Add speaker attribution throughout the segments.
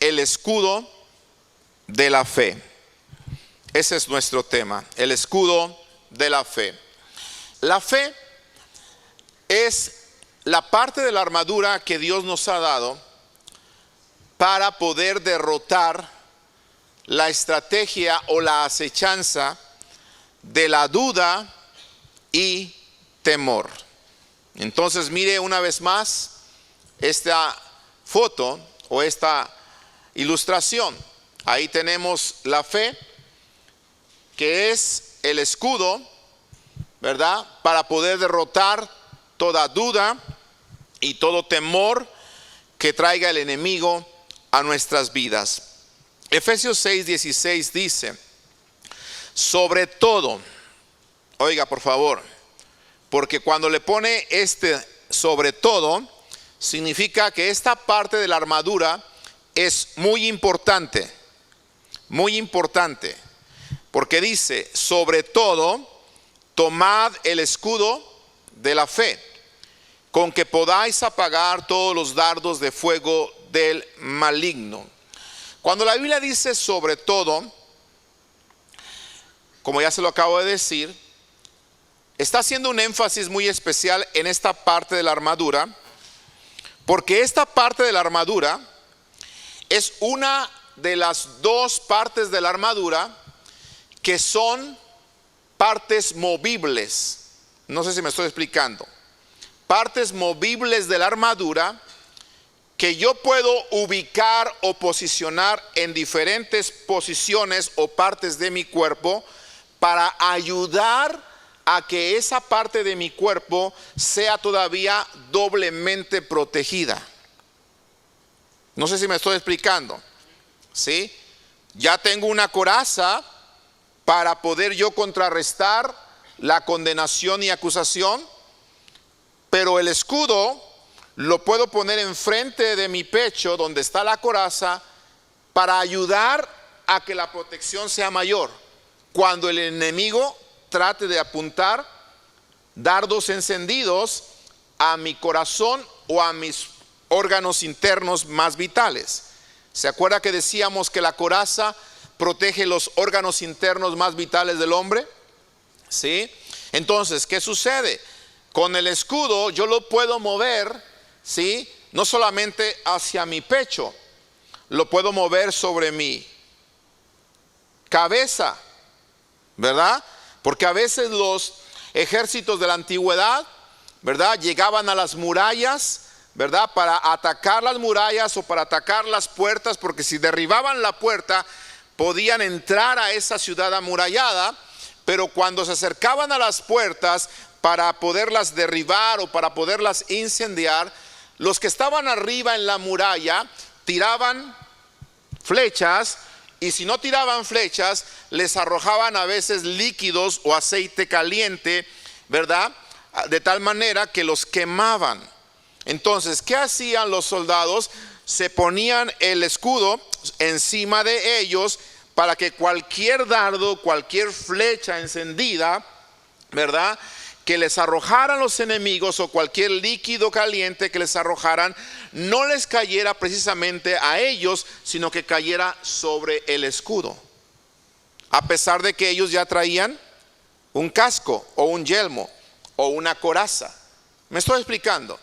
Speaker 1: el escudo de la fe. Ese es nuestro tema, el escudo de la fe. La fe es la parte de la armadura que Dios nos ha dado para poder derrotar la estrategia o la acechanza de la duda y temor. Entonces mire una vez más esta foto o esta ilustración. Ahí tenemos la fe, que es el escudo, ¿verdad? Para poder derrotar toda duda y todo temor que traiga el enemigo a nuestras vidas. Efesios 6:16 dice, sobre todo, oiga por favor, porque cuando le pone sobre todo, significa que esta parte de la armadura es muy importante, porque dice, sobre todo, tomad el escudo de la fe, con que podáis apagar todos los dardos de fuego del maligno. Cuando la Biblia dice sobre todo, como ya se lo acabo de decir, está haciendo un énfasis muy especial en esta parte de la armadura, porque esta parte de la armadura es una de las dos partes de la armadura que son partes movibles. No sé si me estoy explicando. Partes movibles de la armadura que yo puedo ubicar o posicionar en diferentes posiciones o partes de mi cuerpo para ayudar a que esa parte de mi cuerpo sea todavía doblemente protegida. No sé si me estoy explicando, ¿sí? Ya tengo una coraza para poder yo contrarrestar la condenación y acusación, pero el escudo lo puedo poner enfrente de mi pecho donde está la coraza para ayudar a que la protección sea mayor cuando el enemigo trate de apuntar dardos encendidos a mi corazón o a mis órganos internos más vitales. ¿Se acuerda que decíamos que la coraza protege los órganos internos más vitales del hombre? ¿Sí? Entonces, ¿qué sucede? Con el escudo yo lo puedo mover, ¿sí? No solamente hacia mi pecho, lo puedo mover sobre mi cabeza, ¿verdad? Porque a veces los ejércitos de la antigüedad, ¿verdad?, llegaban a las murallas, ¿verdad?, para atacar las murallas o para atacar las puertas, porque si derribaban la puerta podían entrar a esa ciudad amurallada, pero cuando se acercaban a las puertas para poderlas derribar o para poderlas incendiar, los que estaban arriba en la muralla tiraban flechas, y si no tiraban flechas, les arrojaban a veces líquidos o aceite caliente, ¿verdad?, de tal manera que los quemaban. Entonces, ¿qué hacían los soldados? Se ponían el escudo encima de ellos para que cualquier dardo, cualquier flecha encendida, ¿verdad?, que les arrojaran los enemigos o cualquier líquido caliente que les arrojaran, no les cayera precisamente a ellos, sino que cayera sobre el escudo, a pesar de que ellos ya traían un casco o un yelmo o una coraza. ¿Me estoy explicando?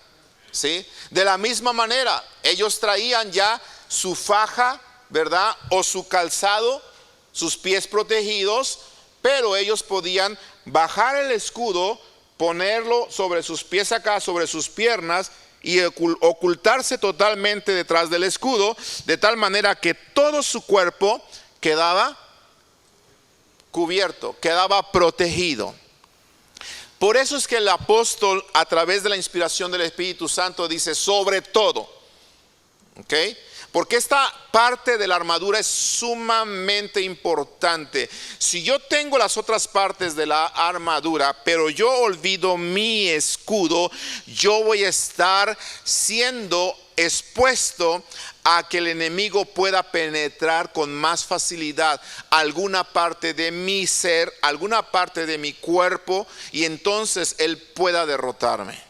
Speaker 1: ¿Sí? De la misma manera, ellos traían ya su faja, ¿verdad?, o su calzado, sus pies protegidos, pero ellos podían bajar el escudo, ponerlo sobre sus pies acá, sobre sus piernas, y ocultarse totalmente detrás del escudo, de tal manera que todo su cuerpo quedaba cubierto, quedaba protegido. Por eso es que el apóstol, a través de la inspiración del Espíritu Santo, dice sobre todo, ¿ok? Porque esta parte de la armadura es sumamente importante. Si yo tengo las otras partes de la armadura, pero yo olvido mi escudo, yo voy a estar siendo expuesto a que el enemigo pueda penetrar con más facilidad alguna parte de mi ser, alguna parte de mi cuerpo, y entonces él pueda derrotarme.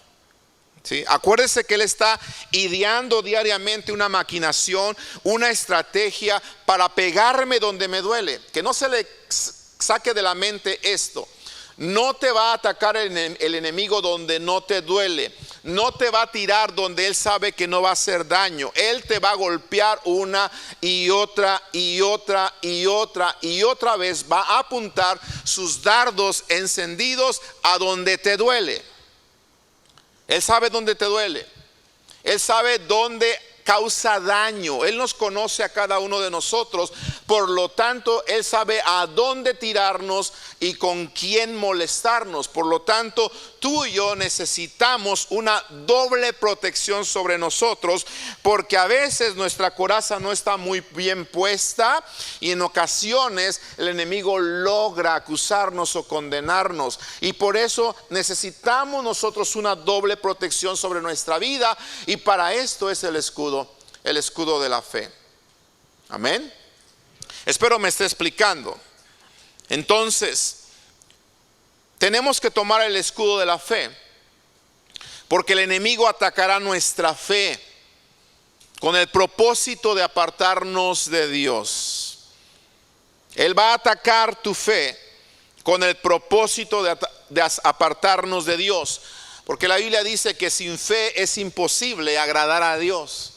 Speaker 1: ¿Sí? Acuérdese que Él está ideando diariamente una maquinación, una estrategia para pegarme donde me duele. Que no se le saque de la mente esto. No te va a atacar el enemigo donde no te duele. No te va a tirar donde él sabe que no va a hacer daño. Él te va a golpear una y otra y otra y otra y otra vez. Va a apuntar sus dardos encendidos a donde te duele. Él sabe dónde te duele. Él sabe dónde causa daño. Él nos conoce a cada uno de nosotros. Por lo tanto, Él sabe a dónde tirarnos y con quién molestarnos. Por lo tanto, tú y yo necesitamos una doble protección sobre nosotros, porque a veces nuestra coraza no está muy bien puesta y en ocasiones el enemigo logra acusarnos o condenarnos. Y por eso necesitamos nosotros una doble protección sobre nuestra vida, y para esto es el escudo de la fe. Amén. Espero me esté explicando. Entonces, tenemos que tomar el escudo de la fe, porque el enemigo atacará nuestra fe con el propósito de apartarnos de Dios. Él va a atacar tu fe con el propósito de apartarnos de Dios, porque la Biblia dice que sin fe es imposible agradar a Dios.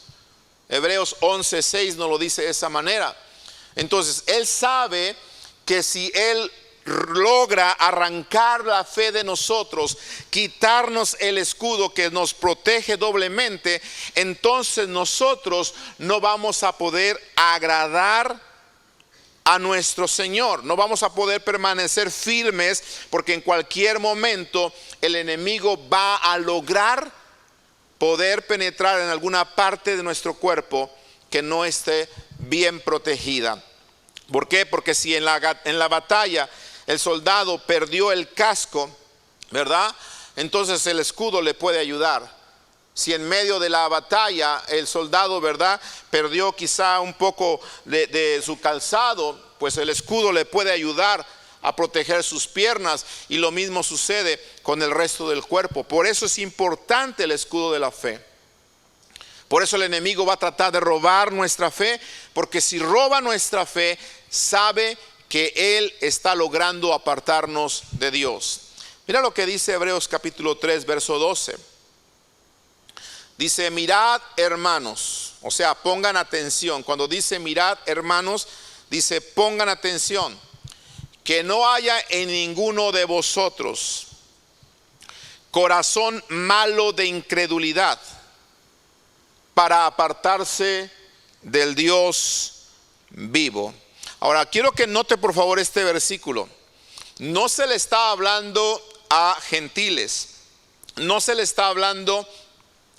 Speaker 1: Hebreos 11:6 nos lo dice de esa manera. Entonces, Él sabe que si Él logra arrancar la fe de nosotros, quitarnos el escudo que nos protege doblemente, entonces nosotros no vamos a poder agradar a nuestro Señor. No vamos a poder permanecer firmes, porque en cualquier momento el enemigo va a lograr poder penetrar en alguna parte de nuestro cuerpo que no esté bien protegida. ¿Por qué? Porque si en la batalla el soldado perdió el casco, ¿verdad? Entonces el escudo le puede ayudar. Si en medio de la batalla el soldado, ¿verdad?, perdió quizá un poco de su calzado, pues el escudo le puede ayudar a proteger sus piernas, y lo mismo sucede con el resto del cuerpo. Por eso es importante el escudo de la fe. Por eso el enemigo va a tratar de robar nuestra fe, porque si roba nuestra fe, sabe que él está logrando apartarnos de Dios. Mira lo que dice Hebreos capítulo 3, verso 12. Dice: mirad, hermanos, o sea, pongan atención. Cuando dice mirad, hermanos, dice pongan atención, que no haya en ninguno de vosotros corazón malo de incredulidad, para apartarse del Dios vivo. Ahora, quiero que note por favor este versículo. No se le está hablando a gentiles, no se le está hablando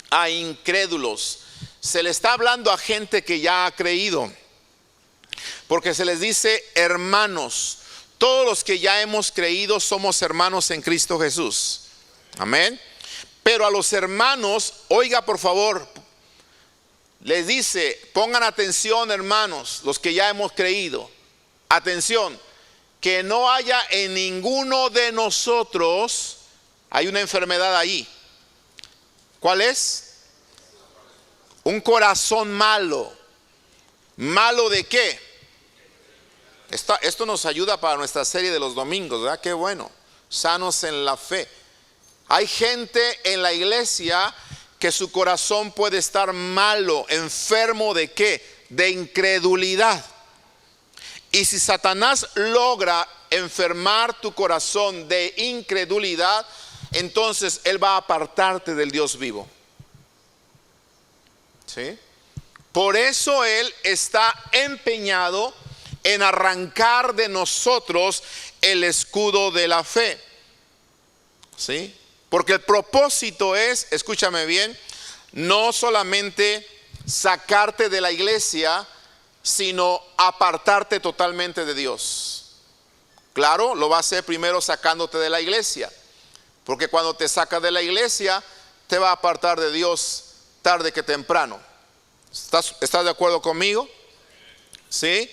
Speaker 1: a incrédulos, se le está hablando a gente que ya ha creído, porque se les dice hermanos. Todos los que ya hemos creído somos hermanos en Cristo Jesús. Amén. Pero a los hermanos, oiga por favor, les dice, pongan atención hermanos, los que ya hemos creído, atención, que no haya en ninguno de nosotros, hay una enfermedad ahí. ¿Cuál es? Un corazón malo. ¿Malo de qué? Esto nos ayuda para nuestra serie de los domingos, ¿verdad? Qué bueno. Sanos en la fe. Hay gente en la iglesia que su corazón puede estar malo, enfermo de qué? De incredulidad. Y si Satanás logra enfermar tu corazón de incredulidad, entonces él va a apartarte del Dios vivo. ¿Sí? Por eso él está empeñado en arrancar de nosotros el escudo de la fe. ¿Sí? Porque el propósito es, escúchame bien, no solamente sacarte de la iglesia, sino apartarte totalmente de Dios. Claro, lo va a hacer primero sacándote de la iglesia, porque cuando te saca de la iglesia, te va a apartar de Dios tarde que temprano. ¿Estás de acuerdo conmigo? ¿Sí?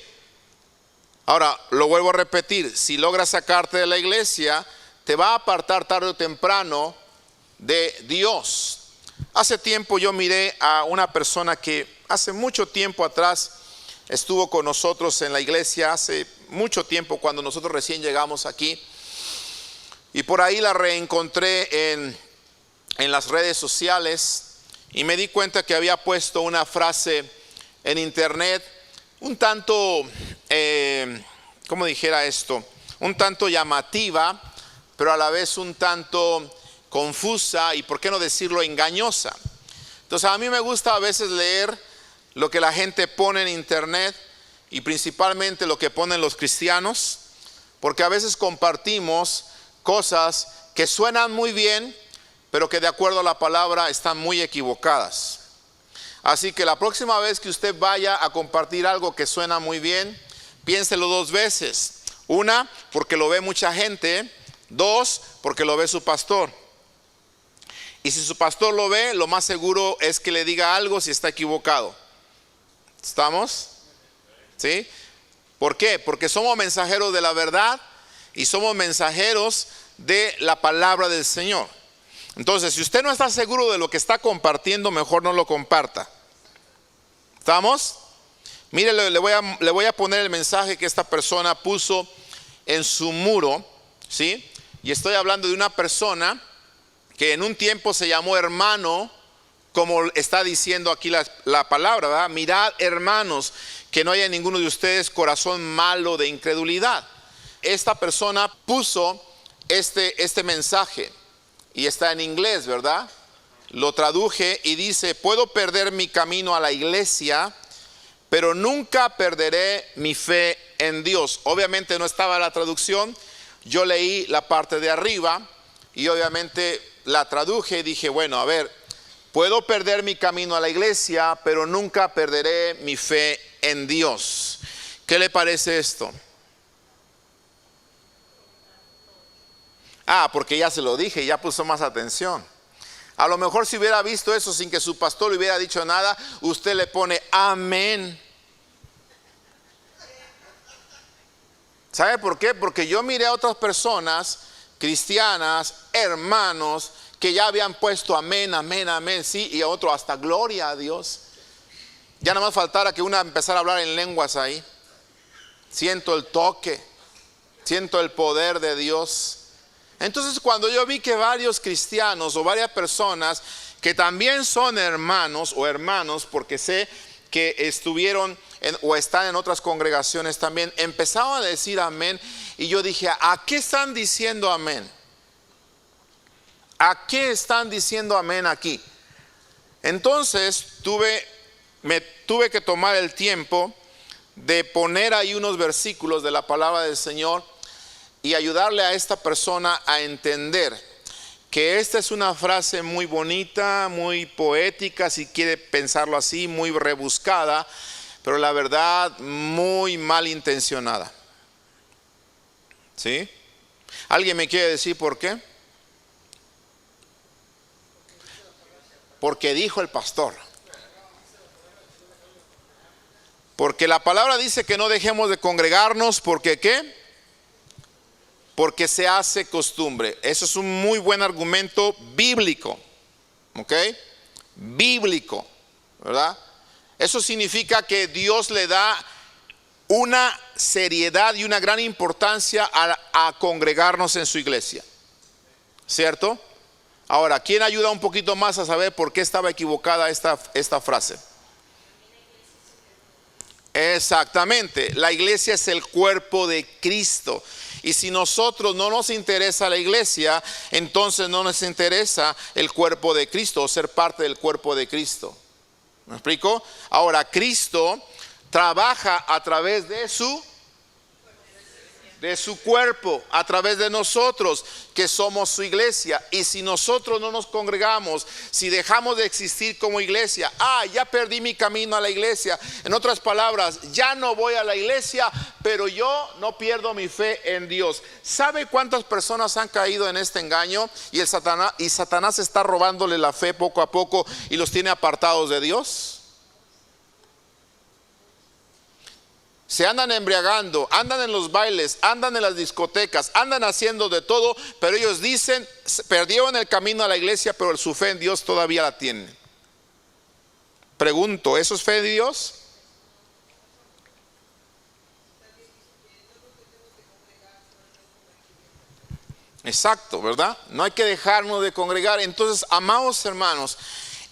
Speaker 1: Ahora, lo vuelvo a repetir, si logras sacarte de la iglesia, te va a apartar tarde o temprano de Dios. Hace tiempo yo miré a una persona que hace mucho tiempo atrás estuvo con nosotros en la iglesia, hace mucho tiempo cuando nosotros recién llegamos aquí. Y por ahí la reencontré en las redes sociales y me di cuenta que había puesto una frase en internet un tanto, ¿cómo dijera esto? Un tanto llamativa, pero a la vez un tanto confusa y por qué no decirlo engañosa. Entonces a mí me gusta a veces leer lo que la gente pone en internet y principalmente lo que ponen los cristianos, porque a veces compartimos cosas que suenan muy bien, pero que de acuerdo a la palabra están muy equivocadas. Así que la próxima vez que usted vaya a compartir algo que suena muy bien, piénselo dos veces. Una, porque lo ve mucha gente. Dos, porque lo ve su pastor. Y si su pastor lo ve, lo más seguro es que le diga algo si está equivocado. ¿Estamos? ¿Sí? ¿Por qué? Porque somos mensajeros de la verdad y somos mensajeros de la palabra del Señor. Entonces, si usted no está seguro de lo que está compartiendo, mejor no lo comparta. ¿Estamos? Mire, le voy a poner el mensaje que esta persona puso en su muro, ¿sí? Y estoy hablando de una persona que en un tiempo se llamó hermano, como está diciendo aquí la palabra, ¿verdad? Mirad, hermanos, que no haya en ninguno de ustedes corazón malo de incredulidad. Esta persona puso este mensaje y está en inglés, ¿verdad? Lo traduje y dice: puedo perder mi camino a la iglesia, pero nunca perderé mi fe en Dios. Obviamente no estaba la traducción, yo leí la parte de arriba y obviamente la traduje y dije, bueno, a ver, puedo perder mi camino a la iglesia, pero nunca perderé mi fe en Dios. ¿Qué le parece esto? Porque ya se lo dije, ya puso más atención. A lo mejor si hubiera visto eso sin que su pastor le hubiera dicho nada, usted le pone amén. ¿Sabe por qué? Porque yo miré a otras personas cristianas, hermanos, que ya habían puesto amén, amén, amén, sí, y a otro hasta gloria a Dios. Ya nada más faltara que una empezara a hablar en lenguas ahí. Siento el toque, siento el poder de Dios. Entonces cuando yo vi que varios cristianos o varias personas que también son hermanos o hermanos, porque sé que estuvieron o están en otras congregaciones también, empezaban a decir amén, y yo dije, ¿a qué están diciendo amén? ¿A qué están diciendo amén aquí? Entonces me tuve que tomar el tiempo de poner ahí unos versículos de la palabra del Señor y ayudarle a esta persona a entender que esta es una frase muy bonita, muy poética, si quiere pensarlo así, muy rebuscada, pero la verdad muy mal intencionada. ¿Sí? ¿Alguien me quiere decir por qué? Porque dijo el pastor. Porque la palabra dice que no dejemos de congregarnos, porque ¿qué? Porque se hace costumbre. Eso es un muy buen argumento bíblico. ¿Ok? Bíblico, ¿verdad? Eso significa que Dios le da una seriedad y una gran importancia a congregarnos en su iglesia. ¿Cierto? Ahora, ¿quién ayuda un poquito más a saber por qué estaba equivocada esta frase? Exactamente, la iglesia es el cuerpo de Cristo. Y si nosotros no nos interesa la iglesia, entonces no nos interesa el cuerpo de Cristo o ser parte del cuerpo de Cristo. ¿Me explico? Ahora, Cristo trabaja a través de su cuerpo, a través de nosotros que somos su iglesia. Y si nosotros no nos congregamos, si dejamos de existir como iglesia, ya perdí mi camino a la iglesia. En otras palabras, ya no voy a la iglesia, pero yo no pierdo mi fe en Dios. ¿Sabe cuántas personas han caído en este engaño? Y Satanás está robándole la fe poco a poco y los tiene apartados de Dios. se andan embriagando, andan en los bailes, andan en las discotecas, andan haciendo de todo, pero ellos dicen, perdieron el camino a la iglesia, pero su fe en Dios todavía la tienen. Pregunto, ¿eso es fe de Dios? Exacto, ¿verdad? No hay que dejarnos de congregar. Entonces, amados hermanos,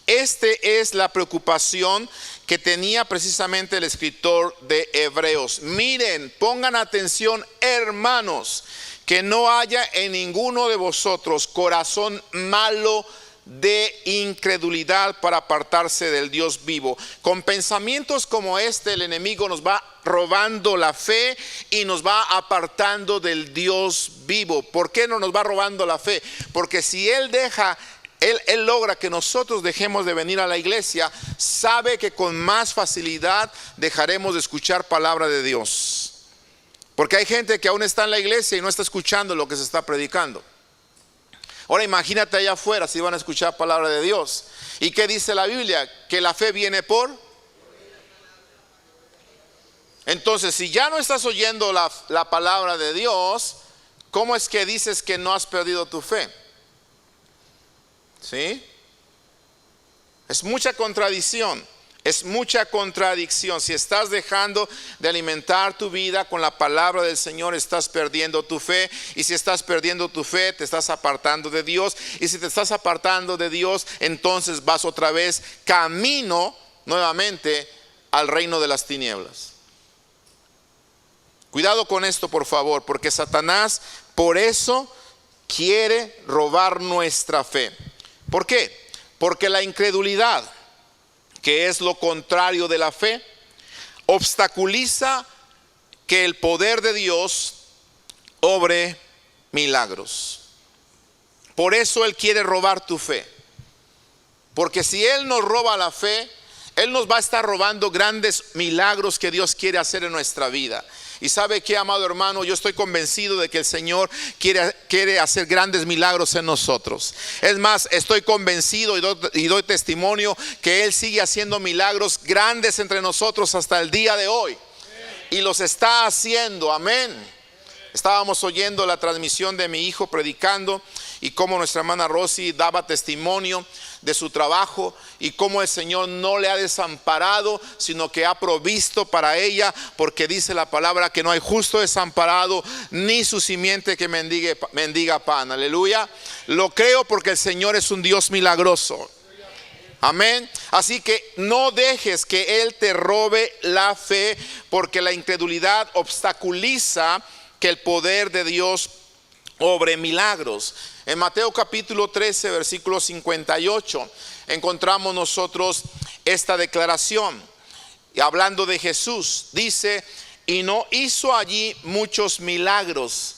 Speaker 1: esta es la preocupación que tenía precisamente el escritor de Hebreos. Miren, pongan atención, hermanos, que no haya en ninguno de vosotros corazón malo de incredulidad para apartarse del Dios vivo. Con pensamientos como este, el enemigo nos va robando la fe y nos va apartando del Dios vivo. ¿Por qué no nos va robando la fe? Porque si Él logra que nosotros dejemos de venir a la iglesia, sabe que con más facilidad dejaremos de escuchar palabra de Dios. Porque hay gente que aún está en la iglesia y no está escuchando lo que se está predicando. Ahora imagínate allá afuera si van a escuchar palabra de Dios. ¿Y qué dice la Biblia? Que la fe viene por. Entonces, si ya no estás oyendo la palabra de Dios, ¿cómo es que dices que no has perdido tu fe? ¿Sí? Es mucha contradicción. Es mucha contradicción. Si estás dejando de alimentar tu vida con la palabra del Señor, estás perdiendo tu fe. Y si estás perdiendo tu fe, te estás apartando de Dios. Y si te estás apartando de Dios, entonces vas otra vez camino nuevamente al reino de las tinieblas. Cuidado con esto, por favor, porque Satanás por eso quiere robar nuestra fe. ¿Por qué? Porque la incredulidad, que es lo contrario de la fe, obstaculiza que el poder de Dios obre milagros. Por eso Él quiere robar tu fe. Porque si Él nos roba la fe, Él nos va a estar robando grandes milagros que Dios quiere hacer en nuestra vida. Y sabe que, amado hermano, yo estoy convencido de que el Señor quiere hacer grandes milagros en nosotros. Es más, estoy convencido y doy testimonio que Él sigue haciendo milagros grandes entre nosotros hasta el día de hoy. Y los está haciendo, amén. Estábamos oyendo la transmisión de mi hijo predicando y cómo nuestra hermana Rosy daba testimonio de su trabajo y cómo el Señor no le ha desamparado, sino que ha provisto para ella, porque dice la palabra que no hay justo desamparado ni su simiente que mendiga pan. Aleluya. Lo creo porque el Señor es un Dios milagroso. Amén. Así que no dejes que Él te robe la fe, porque la incredulidad obstaculiza que el poder de Dios obre milagros. En Mateo capítulo 13, versículo 58, encontramos nosotros esta declaración. Y hablando de Jesús, dice: y no hizo allí muchos milagros.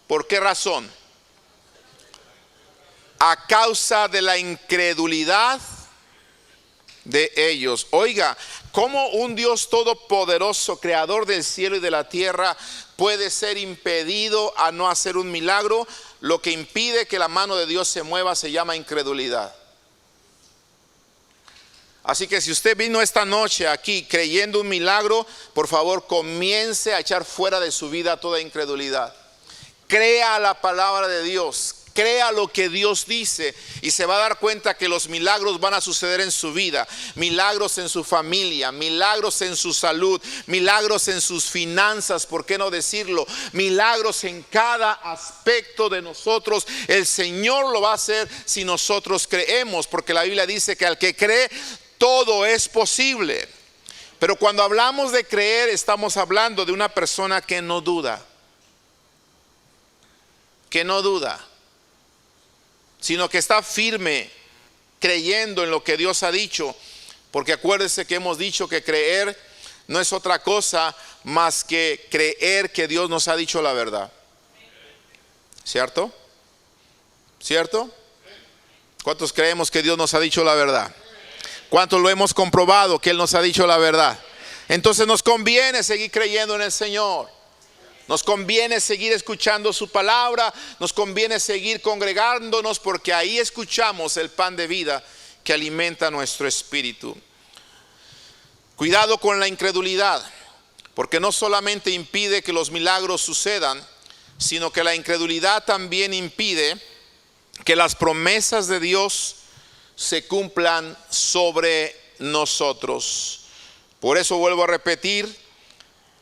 Speaker 1: ¿Por qué razón? A causa de la incredulidad de ellos. Oiga, ¿cómo un Dios todopoderoso, creador del cielo y de la tierra, puede ser impedido a no hacer un milagro? Lo que impide que la mano de Dios se mueva se llama incredulidad. Así que si usted vino esta noche aquí creyendo un milagro, por favor comience a echar fuera de su vida toda incredulidad. Crea la palabra de Dios. Crea lo que Dios dice y se va a dar cuenta que los milagros van a suceder en su vida. Milagros en su familia, milagros en su salud, milagros en sus finanzas, ¿por qué no decirlo? Milagros en cada aspecto de nosotros. El Señor lo va a hacer si nosotros creemos, porque la Biblia dice que al que cree todo es posible. Pero cuando hablamos de creer, estamos hablando de una persona que no duda. Que no duda, sino que está firme, creyendo en lo que Dios ha dicho. Porque acuérdese que hemos dicho que creer no es otra cosa más que creer que Dios nos ha dicho la verdad. ¿Cierto? ¿Cierto? ¿Cuántos creemos que Dios nos ha dicho la verdad? ¿Cuántos lo hemos comprobado que Él nos ha dicho la verdad? Entonces nos conviene seguir creyendo en el Señor. Nos conviene seguir escuchando su palabra, nos conviene seguir congregándonos, porque ahí escuchamos el pan de vida que alimenta nuestro espíritu. Cuidado con la incredulidad, Porque no solamente impide que los milagros sucedan, sino que la incredulidad también impide que las promesas de Dios se cumplan sobre nosotros. Por eso vuelvo a repetir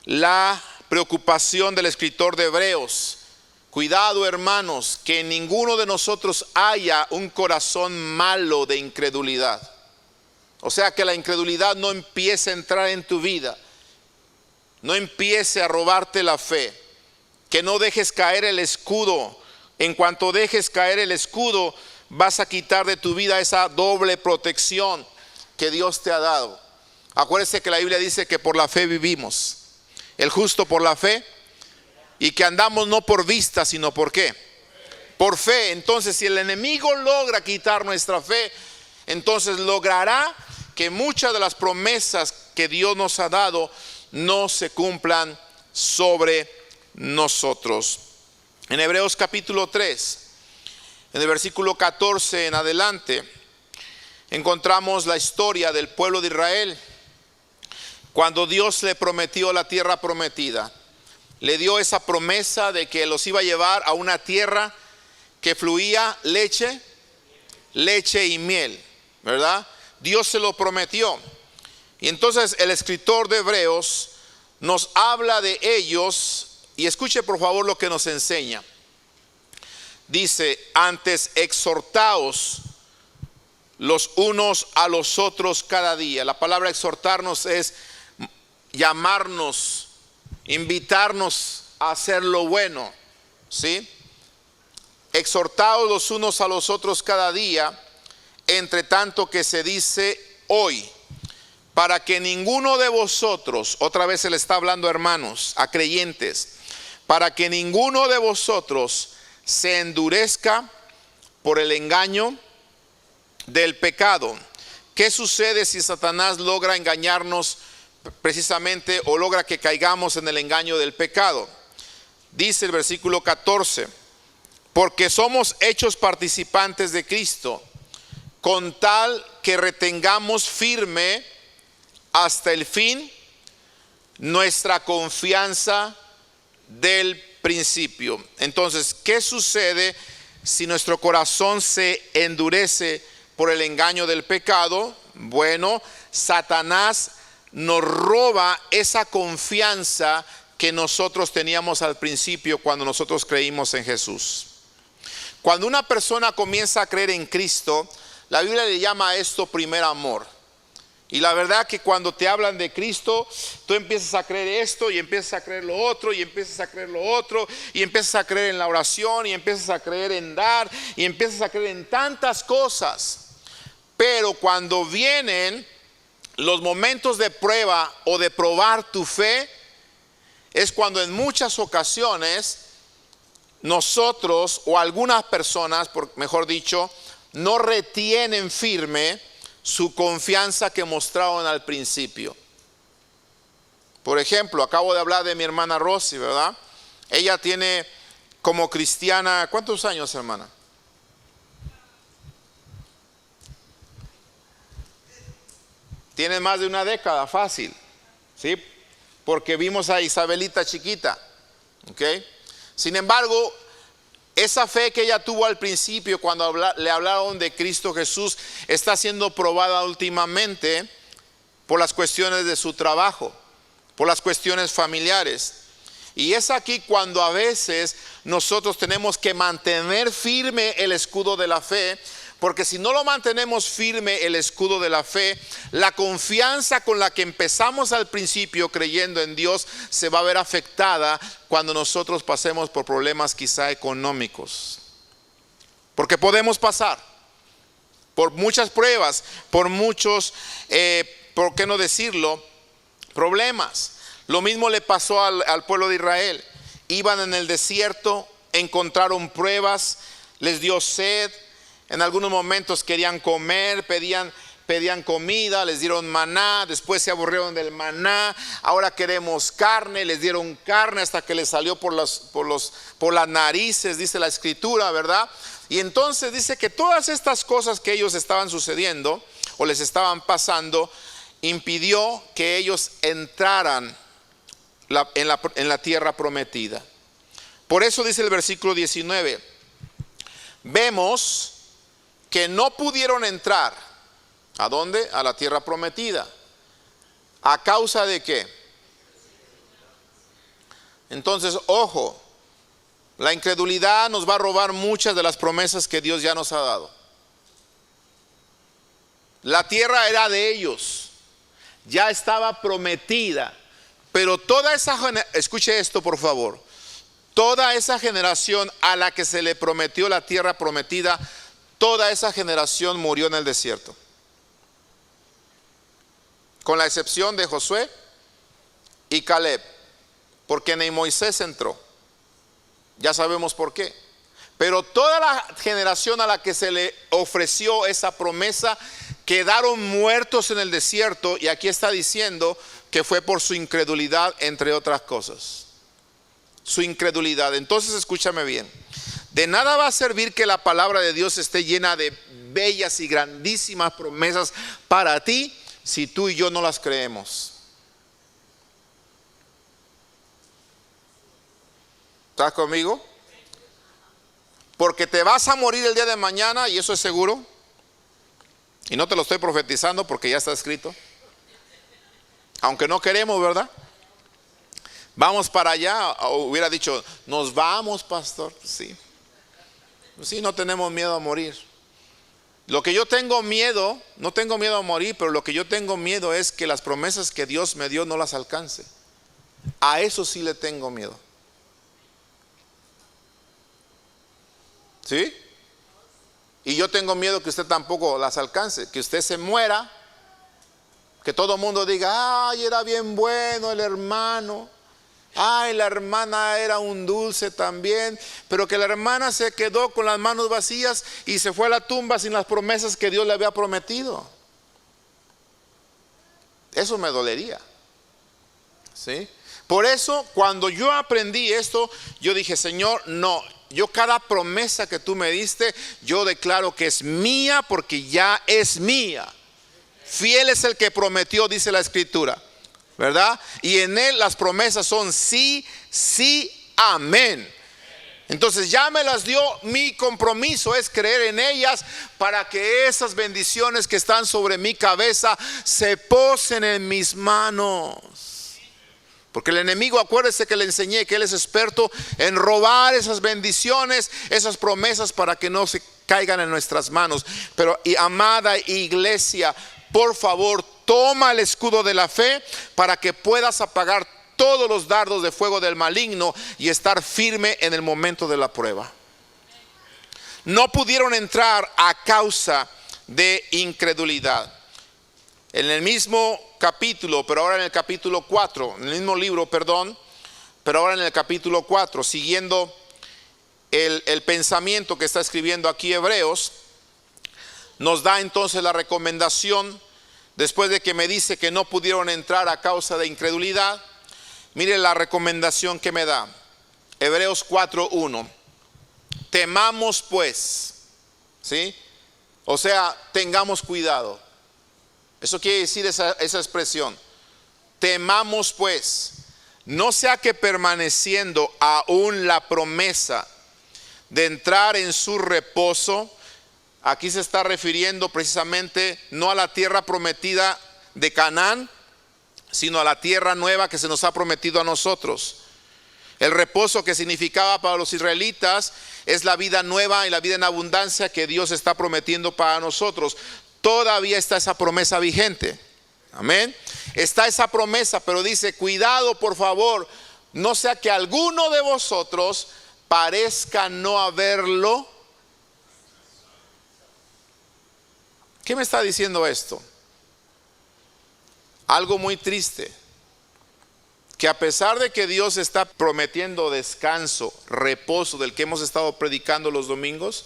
Speaker 1: la preocupación del escritor de Hebreos. Cuidado, hermanos, que en ninguno de nosotros haya un corazón malo de incredulidad. O sea, que la incredulidad no empiece a entrar en tu vida, no empiece a robarte la fe, que no dejes caer el escudo. En cuanto dejes caer el escudo, vas a quitar de tu vida esa doble protección que Dios te ha dado. Acuérdese que la Biblia dice que por la fe vivimos, el justo por la fe, y que andamos no por vista, sino por ¿qué? Por fe. Entonces, si el enemigo logra quitar nuestra fe, entonces logrará que muchas de las promesas que Dios nos ha dado no se cumplan sobre nosotros. En Hebreos capítulo 3, en el versículo 14 en adelante, encontramos la historia del pueblo de Israel. Cuando Dios le prometió la tierra prometida, le dio esa promesa de que los iba a llevar a una tierra que fluía leche y miel, ¿verdad? Dios se lo prometió. Y entonces el escritor de Hebreos nos habla de ellos, y escuche por favor lo que nos enseña. Dice: antes exhortaos los unos a los otros cada día. La palabra exhortarnos es llamarnos, invitarnos a hacer lo bueno, ¿sí? Exhortaos los unos a los otros cada día, entre tanto que se dice hoy, para que ninguno de vosotros, otra vez se le está hablando, hermanos, a creyentes, para que ninguno de vosotros se endurezca por el engaño del pecado. ¿Qué sucede si Satanás logra engañarnos precisamente, o logra que caigamos en el engaño del pecado? Dice el versículo 14: porque somos hechos participantes de Cristo, con tal que retengamos firme hasta el fin nuestra confianza del principio. Entonces, ¿qué sucede si nuestro corazón se endurece por el engaño del pecado? Bueno, Satanás nos roba esa confianza que nosotros teníamos al principio cuando nosotros creímos en Jesús. Cuando una persona comienza a creer en Cristo, la Biblia le llama a esto primer amor. Y la verdad que cuando te hablan de Cristo, tú empiezas a creer esto, y empiezas a creer lo otro, y empiezas a creer lo otro, y empiezas a creer en la oración, y empiezas a creer en dar, y empiezas a creer en tantas cosas. Pero cuando vienen los momentos de prueba o de probar tu fe, es cuando en muchas ocasiones nosotros, o algunas personas, mejor dicho, no retienen firme su confianza que mostraron al principio. Por ejemplo, acabo de hablar de mi hermana Rosy, ¿verdad? Ella tiene como cristiana, ¿cuántos años, hermana? Tiene más de una década, fácil, ¿sí? Porque vimos a Isabelita chiquita, ¿ok? Sin embargo, esa fe que ella tuvo al principio cuando le hablaron de Cristo Jesús está siendo probada últimamente por las cuestiones de su trabajo, por las cuestiones familiares. Y es aquí cuando a veces nosotros tenemos que mantener firme el escudo de la fe, porque si no lo mantenemos firme el escudo de la fe, la confianza con la que empezamos al principio creyendo en Dios se va a ver afectada cuando nosotros pasemos por problemas quizá económicos. Porque podemos pasar por muchas pruebas, por muchos, ¿por qué no decirlo?, problemas. Lo mismo le pasó al pueblo de Israel. Iban en el desierto, encontraron pruebas, les dio sed. En algunos momentos querían comer, pedían comida, les dieron maná, después se aburrieron del maná, ahora queremos carne, les dieron carne hasta que les salió por las narices, dice la escritura, ¿verdad? Y entonces dice que todas estas cosas que ellos estaban sucediendo o les estaban pasando, impidió que ellos entraran en la tierra prometida. Por eso dice el versículo 19, vemos que no pudieron entrar. ¿A dónde? A la tierra prometida. ¿A causa de qué? Entonces, ojo, la incredulidad nos va a robar muchas de las promesas que Dios ya nos ha dado. La tierra era de ellos, ya estaba prometida, pero toda esa, escuche esto por favor, toda esa generación a la que se le prometió la tierra prometida, toda esa generación murió en el desierto. Con la excepción de Josué y Caleb, porque ni Moisés entró. Ya sabemos por qué. Pero toda la generación a la que se le ofreció esa promesa quedaron muertos en el desierto, y aquí está diciendo que fue por su incredulidad, entre otras cosas. Su incredulidad. Entonces escúchame bien. De nada va a servir que la palabra de Dios esté llena de bellas y grandísimas promesas para ti si tú y yo no las creemos. ¿Estás conmigo? Porque te vas a morir el día de mañana, y eso es seguro. Y no te lo estoy profetizando porque ya está escrito. Aunque no queremos, ¿verdad? Vamos para allá. O hubiera dicho, nos vamos, pastor. Sí. Sí, no tenemos miedo a morir. Lo que yo tengo miedo, no tengo miedo a morir, pero lo que yo tengo miedo es que las promesas que Dios me dio no las alcance. A eso sí le tengo miedo. ¿Sí? Y yo tengo miedo que usted tampoco las alcance, que usted se muera, que todo el mundo diga, ay, era bien bueno el hermano, ay, la hermana era un dulce también, pero que la hermana se quedó con las manos vacías y se fue a la tumba sin las promesas que Dios le había prometido. Eso me dolería. ¿Sí? Por eso, cuando yo aprendí esto, yo dije, Señor, no. Yo cada promesa que tú me diste, yo declaro que es mía porque ya es mía. Fiel es el que prometió, dice la escritura, ¿verdad? Y en él las promesas son sí, sí, amén. Entonces ya me las dio, mi compromiso es creer en ellas para que esas bendiciones que están sobre mi cabeza se posen en mis manos. Porque el enemigo, acuérdese que le enseñé que él es experto en robar esas bendiciones, esas promesas para que no se caigan en nuestras manos. Pero, y amada iglesia, por favor, toma el escudo de la fe para que puedas apagar todos los dardos de fuego del maligno y estar firme en el momento de la prueba. No pudieron entrar a causa de incredulidad. En el mismo capítulo, pero ahora en el capítulo 4, en el mismo libro, perdón, pero ahora en el capítulo 4, siguiendo el pensamiento que está escribiendo aquí Hebreos, nos da entonces la recomendación, después de que me dice que no pudieron entrar a causa de incredulidad. Mire la recomendación que me da, Hebreos 4:1, temamos pues, ¿sí? O sea, tengamos cuidado. Eso quiere decir esa expresión. Temamos pues, no sea que permaneciendo aún la promesa de entrar en su reposo, aquí se está refiriendo precisamente no a la tierra prometida de Canaán, sino a la tierra nueva que se nos ha prometido a nosotros. El reposo que significaba para los israelitas es la vida nueva y la vida en abundancia que Dios está prometiendo para nosotros. Todavía está esa promesa vigente. Amén. Está esa promesa, pero dice, cuidado por favor, no sea que alguno de vosotros parezca no haberlo. ¿Qué me está diciendo esto? Algo muy triste, que a pesar de que Dios está prometiendo descanso, reposo, del que hemos estado predicando los domingos,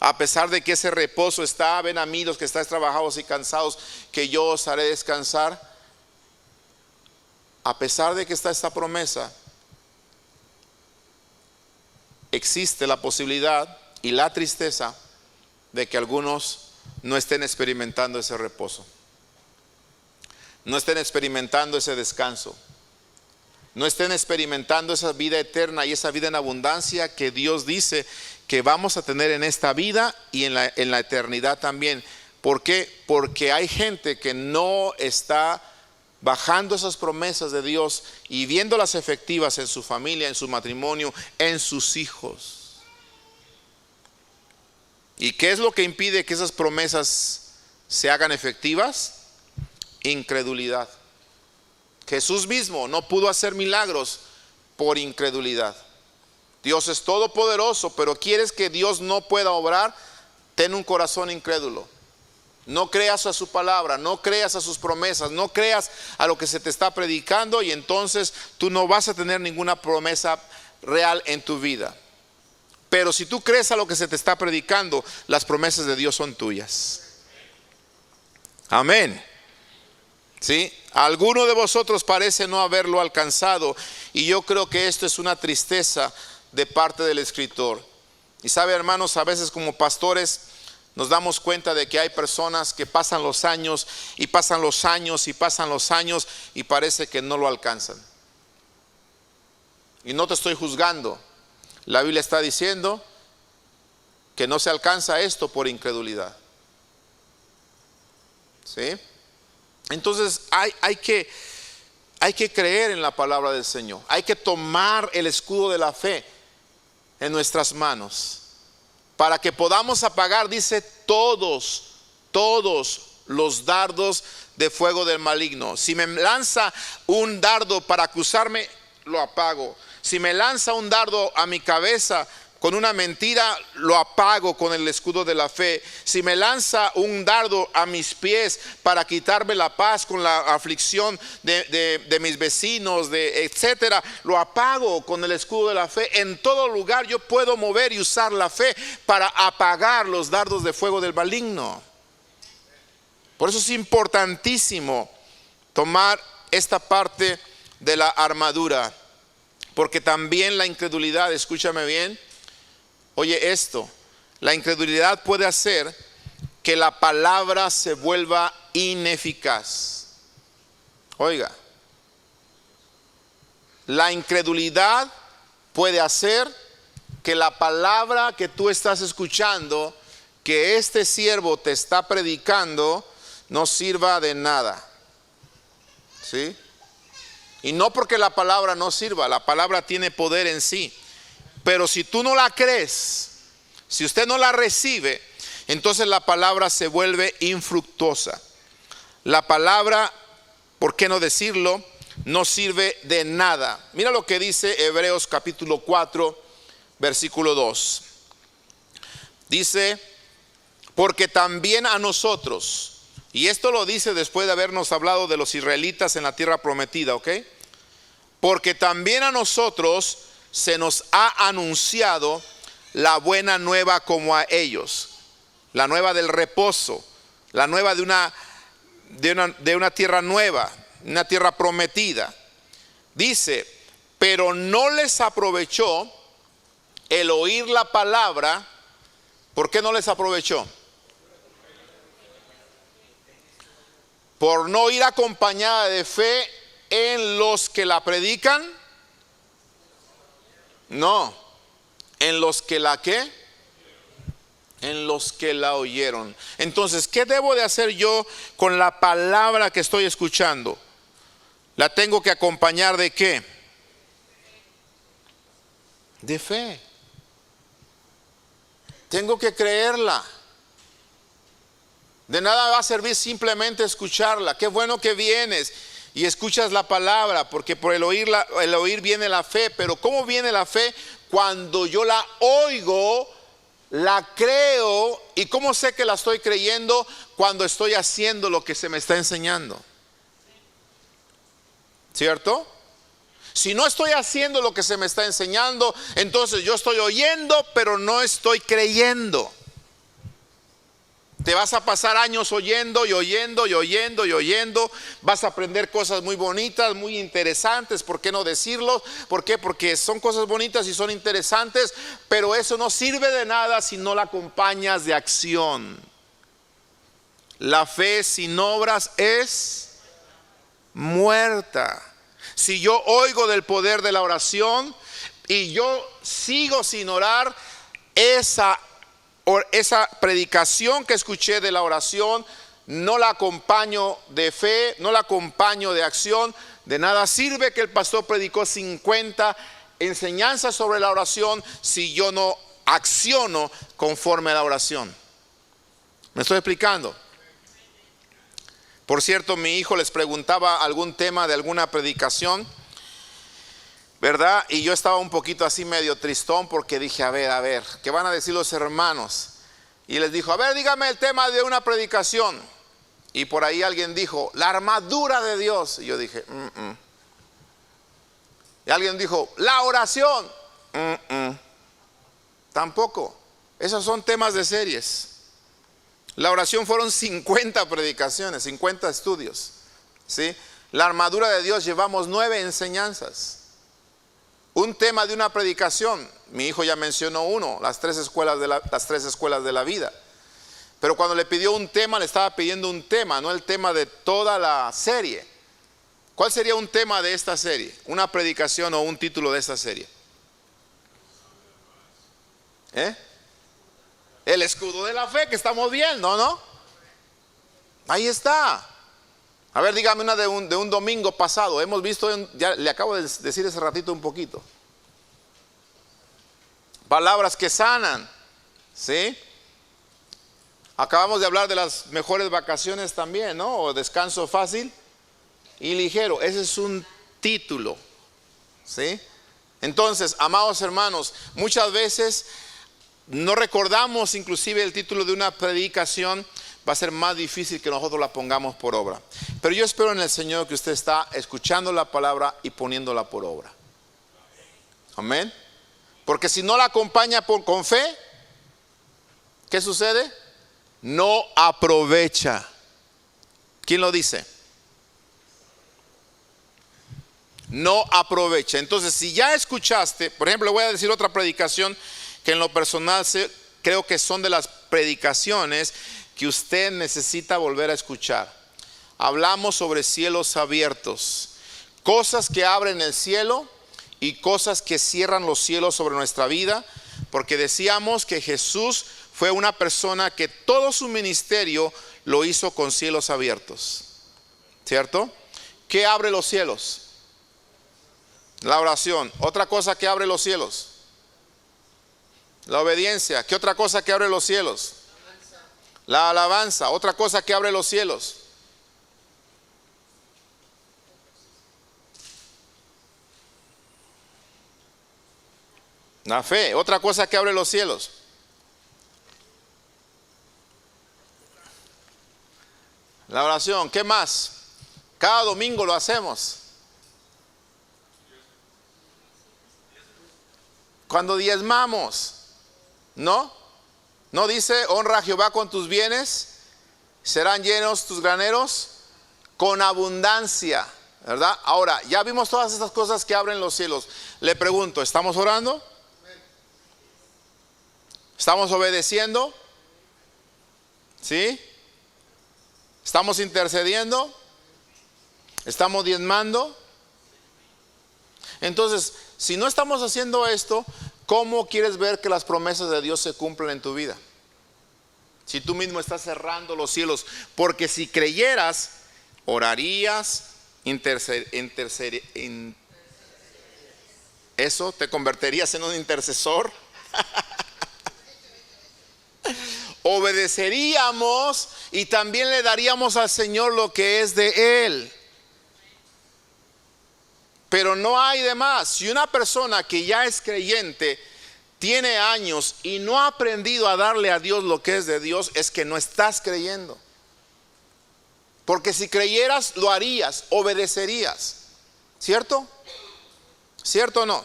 Speaker 1: a pesar de que ese reposo está, ven a mí los que estáis trabajados y cansados, que yo os haré descansar. A pesar de que está esta promesa, existe la posibilidad y la tristeza de que algunos no estén experimentando ese reposo, no estén experimentando ese descanso. no estén experimentando esa vida eterna y esa vida en abundancia que Dios dice que vamos a tener en esta vida y en la eternidad también. ¿Por qué? Porque hay gente que no está bajando esas promesas de Dios y viéndolas efectivas en su familia, en su matrimonio, en sus hijos. ¿Y qué es lo que impide que esas promesas se hagan efectivas? Incredulidad. Jesús mismo no pudo hacer milagros por incredulidad. Dios es todopoderoso, pero quieres que Dios no pueda obrar, ten un corazón incrédulo. No creas a su palabra, no creas a sus promesas, no creas a lo que se te está predicando, y entonces tú no vas a tener ninguna promesa real en tu vida. Pero si tú crees a lo que se te está predicando, las promesas de Dios son tuyas. Amén. ¿Sí? Alguno de vosotros parece no haberlo alcanzado, y yo creo que esto es una tristeza de parte del escritor. Y sabe, hermanos, a veces como pastores nos damos cuenta de que hay personas que pasan los años y pasan los años y pasan los años y parece que no lo alcanzan. Y no te estoy juzgando. La Biblia está diciendo que no se alcanza esto por incredulidad. ¿Sí? Entonces hay que creer en la palabra del Señor. Hay que tomar el escudo de la fe en nuestras manos para que podamos apagar, dice, todos los dardos de fuego del maligno. Si me lanza un dardo para acusarme, lo apago. Si me lanza un dardo a mi cabeza con una mentira, lo apago con el escudo de la fe. Si me lanza un dardo a mis pies para quitarme la paz con la aflicción de mis vecinos, etcétera, lo apago con el escudo de la fe. En todo lugar yo puedo mover y usar la fe para apagar los dardos de fuego del maligno. Por eso es importantísimo tomar esta parte de la armadura, porque también la incredulidad, escúchame bien, oye esto, la incredulidad puede hacer que la palabra se vuelva ineficaz. Oiga, la incredulidad puede hacer que la palabra que tú estás escuchando, que este siervo te está predicando, no sirva de nada. ¿Sí? Y no porque la palabra no sirva, la palabra tiene poder en sí. Pero si tú no la crees, si usted no la recibe, entonces la palabra se vuelve infructuosa. La palabra, ¿por qué no decirlo?, no sirve de nada. Mira lo que dice Hebreos capítulo 4, versículo 2. Dice, porque también a nosotros, y esto lo dice después de habernos hablado de los israelitas en la tierra prometida, ¿ok? Porque también a nosotros se nos ha anunciado la buena nueva como a ellos, la nueva del reposo, la nueva de una tierra nueva, una tierra prometida. Dice, pero no les aprovechó el oír la palabra. ¿Por qué no les aprovechó? Por no ir acompañada de fe en los que la predican. No, en los que la ¿qué? En los que la oyeron. Entonces, ¿qué debo de hacer yo con la palabra que estoy escuchando? ¿La tengo que acompañar de qué? De fe. Tengo que creerla. De nada va a servir simplemente escucharla. Qué bueno que vienes y escuchas la palabra, porque por el oír viene la fe. Pero ¿cómo viene la fe? Cuando yo la oigo, la creo. ¿Y cómo sé que la estoy creyendo? Cuando estoy haciendo lo que se me está enseñando. ¿Cierto? Si no estoy haciendo lo que se me está enseñando, entonces yo estoy oyendo, pero no estoy creyendo. Te vas a pasar años oyendo y oyendo y oyendo y oyendo. Vas a aprender cosas muy bonitas, muy interesantes. ¿Por qué no decirlo? ¿Por qué? Porque son cosas bonitas y son interesantes, pero eso no sirve de nada si no la acompañas de acción. La fe sin obras es muerta. si yo oigo del poder de la oración y yo sigo sin orar, esa predicación que escuché de la oración no la acompaño de fe, no la acompaño de acción, de nada sirve que el pastor predicó 50 enseñanzas sobre la oración si yo no acciono conforme a la oración. ¿Me estoy explicando? Por cierto, mi hijo les preguntaba algún tema de alguna predicación, ¿verdad? Y yo estaba un poquito así medio tristón porque dije, a ver, ¿qué van a decir los hermanos? Y les dijo, a ver, dígame el tema de una predicación. Y por ahí alguien dijo, la armadura de Dios. Y yo dije, Y alguien dijo, la oración. Tampoco. Esos son temas de series. La oración fueron 50 predicaciones, 50 estudios, ¿sí? La armadura de Dios llevamos 9 enseñanzas. Un tema de una predicación, mi hijo ya mencionó uno, las tres escuelas de la vida. Pero cuando le pidió un tema, le estaba pidiendo un tema, no el tema de toda la serie. ¿Cuál sería un tema de esta serie? Una predicación o un título de esta serie. El escudo de la fe que estamos viendo, ¿no? Ahí está. A ver, dígame una de un domingo pasado. Hemos visto, ya le acabo de decir hace ratito un poquito. Palabras que sanan, ¿sí? Acabamos de hablar de las mejores vacaciones también, ¿no? O descanso fácil y ligero. Ese es un título, ¿sí? Entonces, amados hermanos, muchas veces no recordamos inclusive el título de una predicación. Va a ser más difícil que nosotros la pongamos por obra. Pero yo espero en el Señor que usted está escuchando la palabra y poniéndola por obra. Amén. Porque si no la acompaña con fe, ¿qué sucede? No aprovecha. ¿Quién lo dice? No aprovecha. Entonces, si ya escuchaste, por ejemplo, le voy a decir otra predicación que en lo personal creo que son de las predicaciones que usted necesita volver a escuchar. Hablamos sobre cielos abiertos, cosas que abren el cielo y cosas que cierran los cielos sobre nuestra vida, porque decíamos que Jesús fue una persona que todo su ministerio lo hizo con cielos abiertos, ¿cierto? ¿Qué abre los cielos? La oración. Otra cosa que abre los cielos, la obediencia. ¿Qué otra cosa que abre los cielos? La alabanza. Otra cosa que abre los cielos. La fe. Otra cosa que abre los cielos. La oración. ¿Qué más? Cada domingo lo hacemos. Cuando diezmamos, ¿no? ¿No dice, honra a Jehová con tus bienes, serán llenos tus graneros con abundancia, ¿verdad? Ahora, ya vimos todas estas cosas que abren los cielos. Le pregunto, ¿estamos orando? ¿Estamos obedeciendo? ¿Sí? ¿Estamos intercediendo? ¿Estamos diezmando? Entonces, si no estamos haciendo esto, ¿cómo quieres ver que las promesas de Dios se cumplen en tu vida? Si tú mismo estás cerrando los cielos. Porque si creyeras, orarías, eso te convertirías en un intercesor. Obedeceríamos y también le daríamos al Señor lo que es de Él. Pero no hay de más. Si una persona que ya es creyente tiene años y no ha aprendido a darle a Dios lo que es de Dios, es que no estás creyendo. Porque si creyeras, lo harías, obedecerías. ¿Cierto? ¿Cierto o no?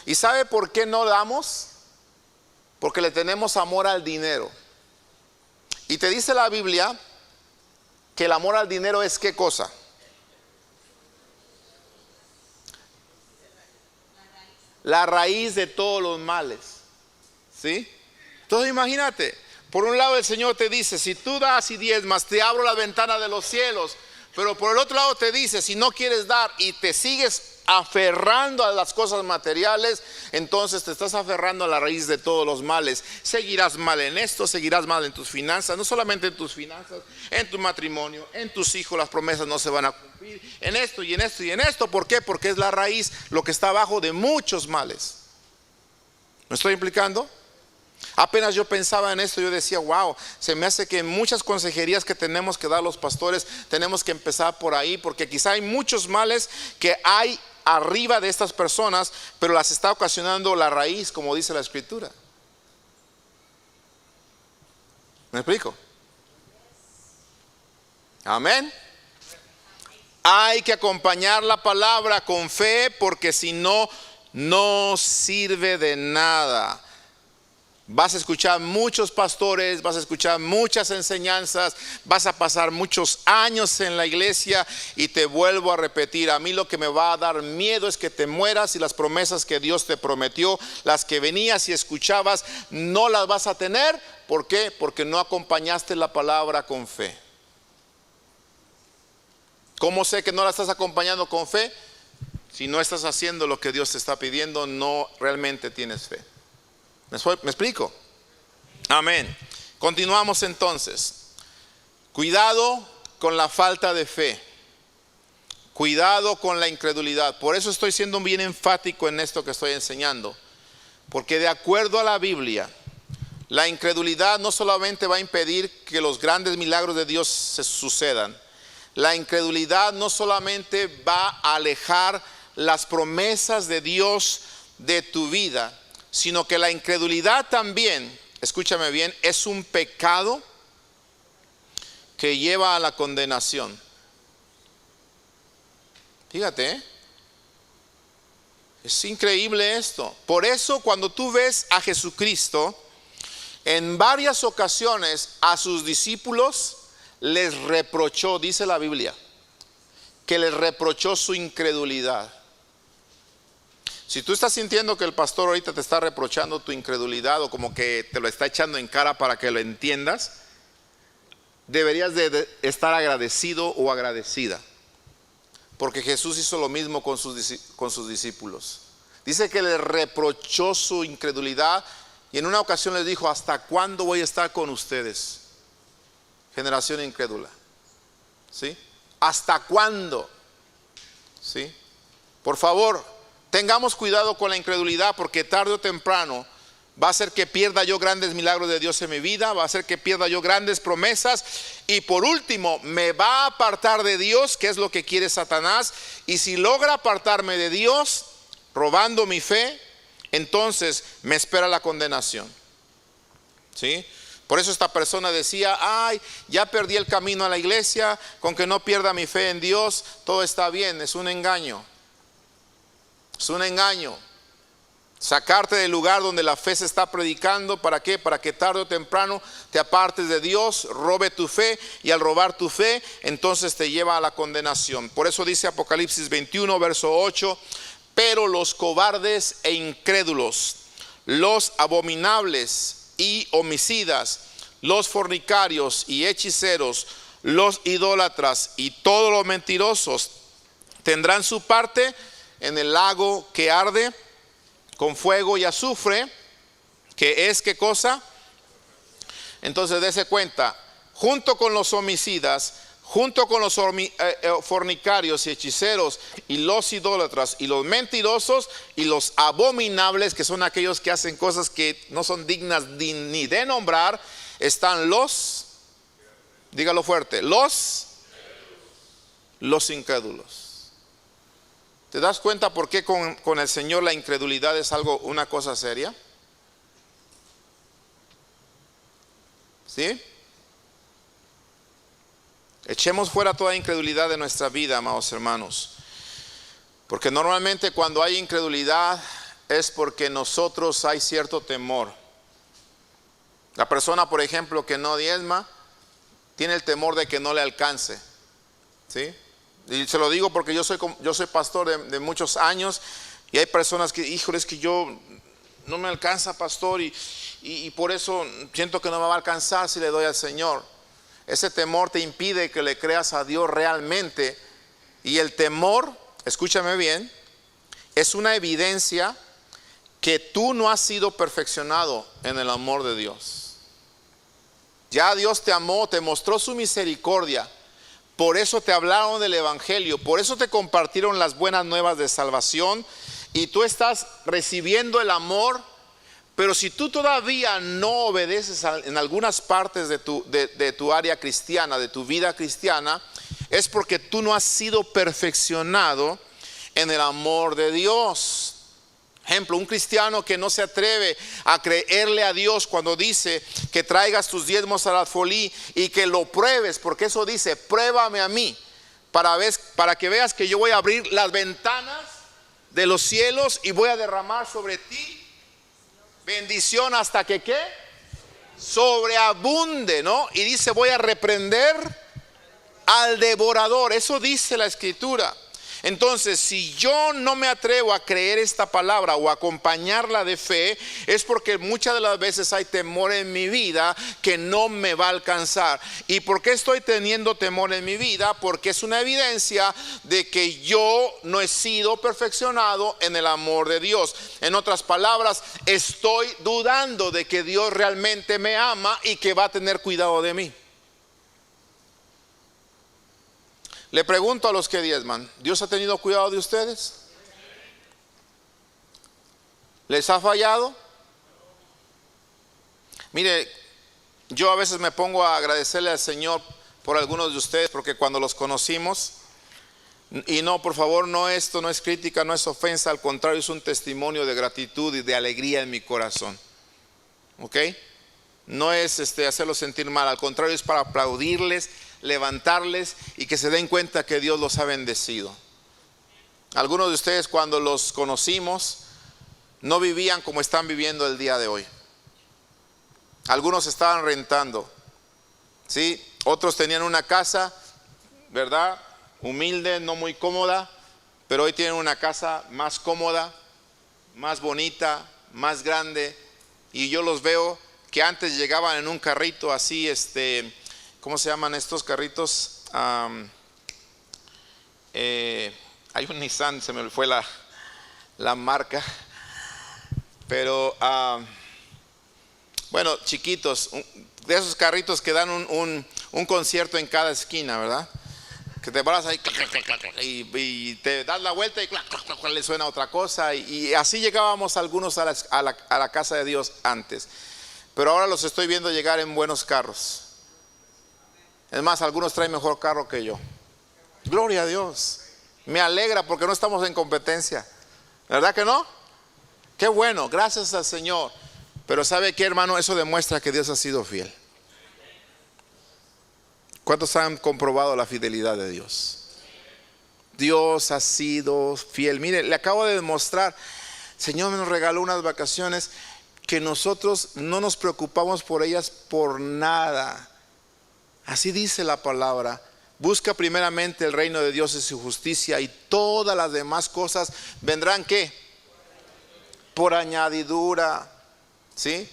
Speaker 1: ¿Y sabe por qué no damos? Porque le tenemos amor al dinero. Y te dice la Biblia que el amor al dinero es ¿qué cosa? La raíz de todos los males. ¿Sí? Entonces imagínate, por un lado el Señor te dice, si tú das y diezmas, te abro la ventana de los cielos Pero por el otro lado te dice, si no quieres dar y te sigues aferrando a las cosas materiales, entonces te estás aferrando a la raíz de todos los males. Seguirás mal en esto, seguirás mal en tus finanzas, no solamente en tus finanzas, en tu matrimonio, en tus hijos, las promesas no se van a cumplir, en esto y en esto y en esto. ¿Por qué? Porque es la raíz, lo que está abajo de muchos males. ¿Me estoy implicando? Apenas yo pensaba en esto, yo decía, wow, se me hace que en muchas consejerías que tenemos que dar los pastores, tenemos que empezar por ahí, porque quizá hay muchos males que hay arriba de estas personas, pero las está ocasionando la raíz, como dice la Escritura. ¿Me explico? Amén. Hay que acompañar la palabra con fe, porque si no, no sirve de nada. Vas a escuchar muchos pastores, vas a escuchar muchas enseñanzas, vas a pasar muchos años en la iglesia, y te vuelvo a repetir, a mí lo que me va a dar miedo es que te mueras y las promesas que Dios te prometió, las que venías y escuchabas, no las vas a tener. ¿Por qué? Porque no acompañaste la palabra con fe. ¿Cómo sé que no la estás acompañando con fe? Si no estás haciendo lo que Dios te está pidiendo, no realmente tienes fe. ¿Me explico? Amén. Continuamos entonces. Cuidado con la falta de fe. Cuidado con la incredulidad. Por eso estoy siendo bien enfático en esto que estoy enseñando. Porque de acuerdo a la Biblia, la incredulidad no solamente va a impedir que los grandes milagros de Dios se sucedan. La incredulidad no solamente va a alejar las promesas de Dios de tu vida, sino que la incredulidad también, escúchame bien, es un pecado que lleva a la condenación. Fíjate, es increíble esto. Por eso cuando tú ves a Jesucristo, en varias ocasiones a sus discípulos les reprochó, dice la Biblia, que les reprochó su incredulidad. Si tú estás sintiendo que el pastor ahorita te está reprochando tu incredulidad, o como que te lo está echando en cara para que lo entiendas, deberías de estar agradecido o agradecida, porque Jesús hizo lo mismo con sus discípulos. Dice que les reprochó su incredulidad, y en una ocasión les dijo: ¿hasta cuándo voy a estar con ustedes, generación incrédula? ¿Sí? ¿Hasta cuándo? ¿Sí? Por favor, tengamos cuidado con la incredulidad, porque tarde o temprano va a hacer que pierda yo grandes milagros de Dios en mi vida, va a hacer que pierda yo grandes promesas, y por último me va a apartar de Dios, que es lo que quiere Satanás. Y si logra apartarme de Dios robando mi fe, entonces me espera la condenación. ¿Sí? Por eso esta persona decía: ay, ya perdí el camino a la iglesia, con que no pierda mi fe en Dios, todo está bien. Es un engaño. Es un engaño. Sacarte del lugar donde la fe se está predicando. ¿Para qué? Para que tarde o temprano te apartes de Dios, robe tu fe, y al robar tu fe, entonces te lleva a la condenación. Por eso dice Apocalipsis 21, verso 8: pero los cobardes e incrédulos, los abominables y homicidas, los fornicarios y hechiceros, los idólatras y todos los mentirosos tendrán su parte en el lago que arde con fuego y azufre, que es ¿qué cosa? Entonces dése cuenta, junto con los homicidas, junto con los fornicarios y hechiceros y los idólatras y los mentirosos y los abominables, que son aquellos que hacen cosas que no son dignas ni de nombrar, están los, dígalo fuerte, los incrédulos. ¿Te das cuenta por qué con el Señor la incredulidad es una cosa seria? ¿Sí? Echemos fuera toda incredulidad de nuestra vida, amados hermanos, porque normalmente cuando hay incredulidad es porque nosotros hay cierto temor. La persona, por ejemplo, que no diezma, tiene el temor de que no le alcance. ¿Sí? Y se lo digo porque yo soy pastor de muchos años, y hay personas que, híjole, es que yo no me alcanza, pastor, y por eso siento que no me va a alcanzar si le doy al Señor. ese temor te impide que le creas a Dios realmente. Y el temor, escúchame bien, es una evidencia que tú no has sido perfeccionado en el amor de Dios. Ya Dios te amó, te mostró su misericordia. Por eso te hablaron del evangelio, por eso te compartieron las buenas nuevas de salvación. Y tú estás recibiendo el amor. Pero si tú todavía no obedeces en algunas partes de tu área cristiana, de tu vida cristiana, es porque tú no has sido perfeccionado en el amor de Dios. Ejemplo, un cristiano que no se atreve a creerle a Dios cuando dice que traigas tus diezmos al alfolí y que lo pruebes, porque eso dice, pruébame a mí, para que veas que yo voy a abrir las ventanas de los cielos y voy a derramar sobre ti bendición hasta que ¿qué? Sobreabunde, ¿no? Y dice, voy a reprender al devorador. Eso dice la escritura. Entonces, si yo no me atrevo a creer esta palabra o acompañarla de fe, es porque muchas de las veces hay temor en mi vida que no me va a alcanzar. ¿Y por qué estoy teniendo temor en mi vida? Porque es una evidencia de que yo no he sido perfeccionado en el amor de Dios. En otras palabras, estoy dudando de que Dios realmente me ama y que va a tener cuidado de mí. Le pregunto a los que diezman, ¿Dios ha tenido cuidado de ustedes? ¿Les ha fallado? Mire, yo a veces me pongo a agradecerle al Señor por algunos de ustedes, porque cuando los conocimos, y no, por favor, esto no es crítica, no es ofensa, al contrario, es un testimonio de gratitud y de alegría en mi corazón. ¿Ok? No es hacerlos sentir mal, al contrario, es para aplaudirles, levantarles y que se den cuenta que Dios los ha bendecido. Algunos de ustedes, cuando los conocimos, no vivían como están viviendo el día de hoy. Algunos estaban rentando, ¿sí? Otros tenían una casa, ¿verdad? Humilde, no muy cómoda, pero hoy tienen una casa más cómoda, más bonita, más grande. Y yo los veo que antes llegaban en un carrito así, ¿cómo se llaman estos carritos? Hay un Nissan, se me fue la marca, pero bueno, chiquitos, de esos carritos que dan un concierto en cada esquina, ¿verdad? Que te paras ahí y te das la vuelta y le suena otra cosa. Y así llegábamos algunos a la casa de Dios antes. Pero ahora los estoy viendo llegar en buenos carros. Es más, algunos traen mejor carro que yo. Gloria a Dios. Me alegra porque no estamos en competencia. ¿Verdad que no? Qué bueno, gracias al Señor. Pero ¿sabe qué, hermano? Eso demuestra que Dios ha sido fiel. ¿Cuántos han comprobado la fidelidad de Dios? Dios ha sido fiel. Mire, le acabo de demostrar. El Señor nos regaló unas vacaciones que nosotros no nos preocupamos por ellas por nada. Así dice la palabra. Busca primeramente el reino de Dios y su justicia, y todas las demás cosas vendrán ¿qué? Por añadidura. ¿Sí?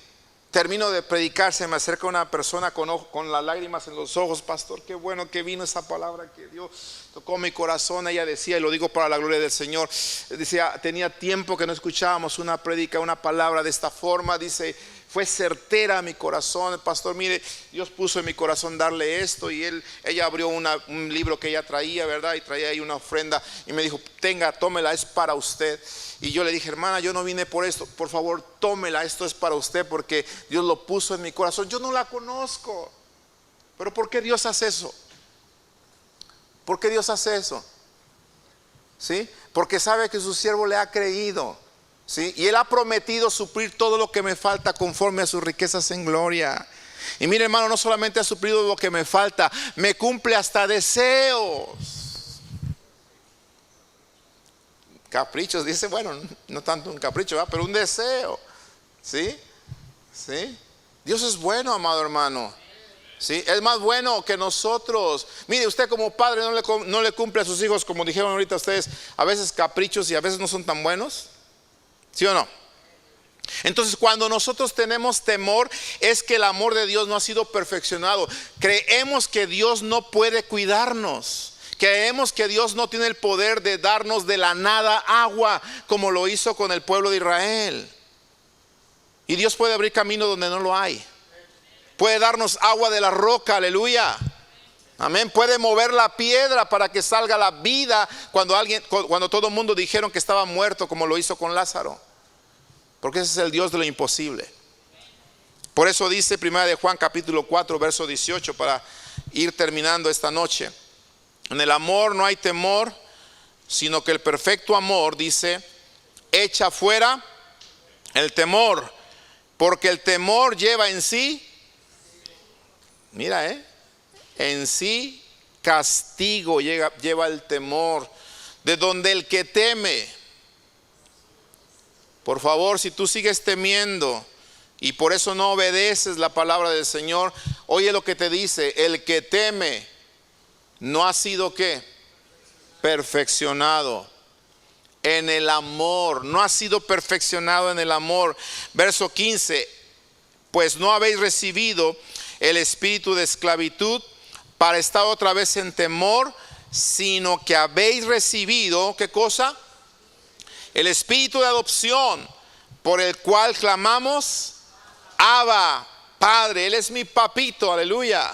Speaker 1: Termino de predicar, se me acerca una persona con las lágrimas en los ojos. Pastor, qué bueno que vino esa palabra que Dios tocó mi corazón. Ella decía, y lo digo para la gloria del Señor, decía, tenía tiempo que no escuchábamos una prédica, una palabra de esta forma. Dice, fue certera a mi corazón. Pastor, mire, Dios puso en mi corazón darle esto. Y ella abrió un libro que ella traía, ¿verdad? Y traía ahí una ofrenda y me dijo, tenga, tómela, es para usted. Y yo le dije, hermana, yo no vine por esto, por favor tómela, esto es para usted porque Dios lo puso en mi corazón. Yo no la conozco, pero ¿por qué Dios hace eso? ¿Por qué Dios hace eso? ¿Sí? Porque sabe que su siervo le ha creído, ¿sí? Y Él ha prometido suplir todo lo que me falta conforme a sus riquezas en gloria. Y mire, hermano, no solamente ha suplido lo que me falta, me cumple hasta deseos. Caprichos, dice, bueno, no tanto un capricho, ¿verdad? Pero un deseo. ¿Sí? ¿Sí? Dios es bueno, amado hermano. ¿Sí? Es más bueno que nosotros. Mire, usted como padre no le cumple a sus hijos, como dijeron ahorita ustedes, a veces caprichos y a veces no son tan buenos. ¿Sí o no? Entonces, cuando nosotros tenemos temor, es que el amor de Dios no ha sido perfeccionado. Creemos que Dios no puede cuidarnos. Creemos que Dios no tiene el poder de darnos de la nada agua, como lo hizo con el pueblo de Israel. Y Dios puede abrir camino donde no lo hay. Puede darnos agua de la roca, aleluya. Amén. Puede mover la piedra para que salga la vida cuando todo el mundo dijeron que estaba muerto, como lo hizo con Lázaro. Porque ese es el Dios de lo imposible. Por eso dice 1 de Juan capítulo 4 verso 18, para ir terminando esta noche: en el amor no hay temor, sino que el perfecto amor, dice, echa fuera el temor, porque el temor lleva en sí, mira, en sí castigo, lleva el temor, de donde el que teme. Por favor, si tú sigues temiendo y por eso no obedeces la palabra del Señor, oye lo que te dice: el que teme no ha sido ¿qué? Perfeccionado en el amor. No ha sido perfeccionado en el amor. Verso 15: pues no habéis recibido el espíritu de esclavitud para estar otra vez en temor, sino que habéis recibido, ¿qué cosa? El espíritu de adopción, por el cual clamamos: Abba, Padre. Él es mi papito, aleluya.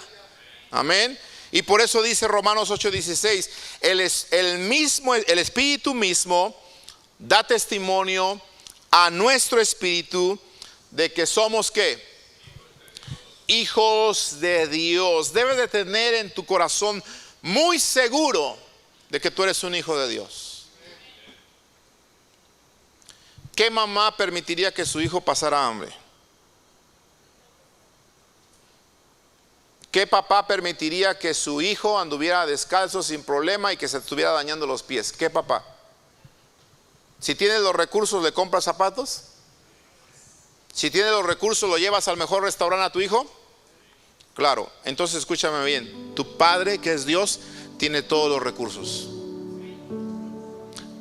Speaker 1: Amén. Y por eso dice Romanos 8:16, el espíritu mismo da testimonio a nuestro espíritu de que somos ¿qué? Hijos de Dios. Debes de tener en tu corazón muy seguro de que tú eres un hijo de Dios. ¿Qué mamá permitiría que su hijo pasara hambre? ¿Qué papá permitiría que su hijo anduviera descalzo sin problema y que se estuviera dañando los pies? ¿Qué papá? Si tienes los recursos, ¿le compras zapatos? Si tienes los recursos, ¿lo llevas al mejor restaurante a tu hijo? Claro. Entonces escúchame bien: tu Padre, que es Dios, tiene todos los recursos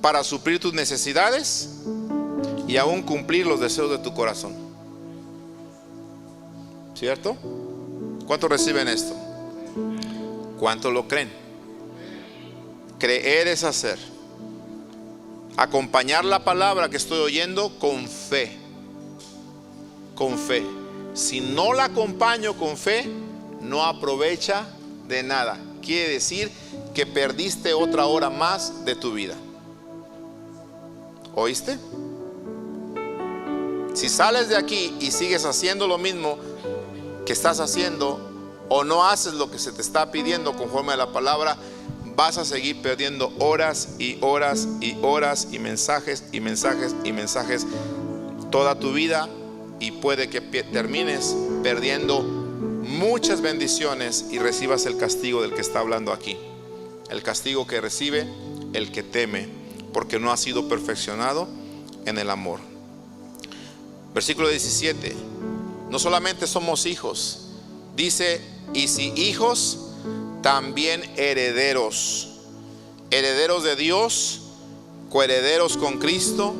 Speaker 1: para suplir tus necesidades y aún cumplir los deseos de tu corazón. ¿Cierto? ¿Cuántos reciben esto? ¿Cuántos lo creen? Creer es hacer. Acompañar la palabra que estoy oyendo con fe. Con fe. Si no la acompaño con fe, no aprovecha de nada. Quiere decir que perdiste otra hora más de tu vida. ¿Oíste? Si sales de aquí y sigues haciendo lo mismo que estás haciendo, o no haces lo que se te está pidiendo conforme a la palabra, vas a seguir perdiendo horas y horas y horas y mensajes y mensajes y mensajes toda tu vida, y puede que termines perdiendo muchas bendiciones y recibas el castigo del que está hablando aquí. El castigo que recibe el que teme, porque no ha sido perfeccionado en el amor. Versículo 17: no solamente somos hijos, dice, y si hijos, también herederos, herederos de Dios, coherederos con Cristo,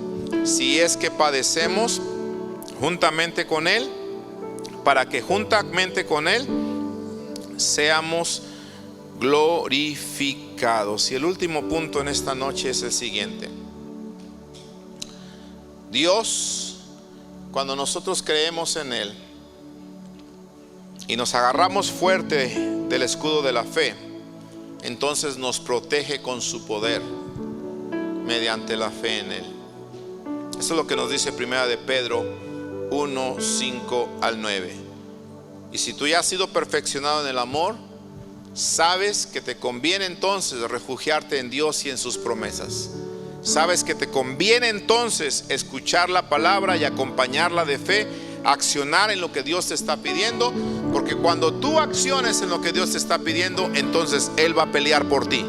Speaker 1: si es que padecemos juntamente con Él, para que juntamente con Él seamos glorificados. Y el último punto en esta noche es el siguiente: Dios, cuando nosotros creemos en Él y nos agarramos fuerte del escudo de la fe, entonces nos protege con su poder mediante la fe en Él. Eso es lo que nos dice 1 de Pedro 1, 5 al 9. Y si tú ya has sido perfeccionado en el amor, sabes que te conviene entonces refugiarte en Dios y en sus promesas. Sabes que te conviene entonces escuchar la palabra y acompañarla de fe, accionar en lo que Dios te está pidiendo, porque cuando tú acciones en lo que Dios te está pidiendo, entonces Él va a pelear por ti.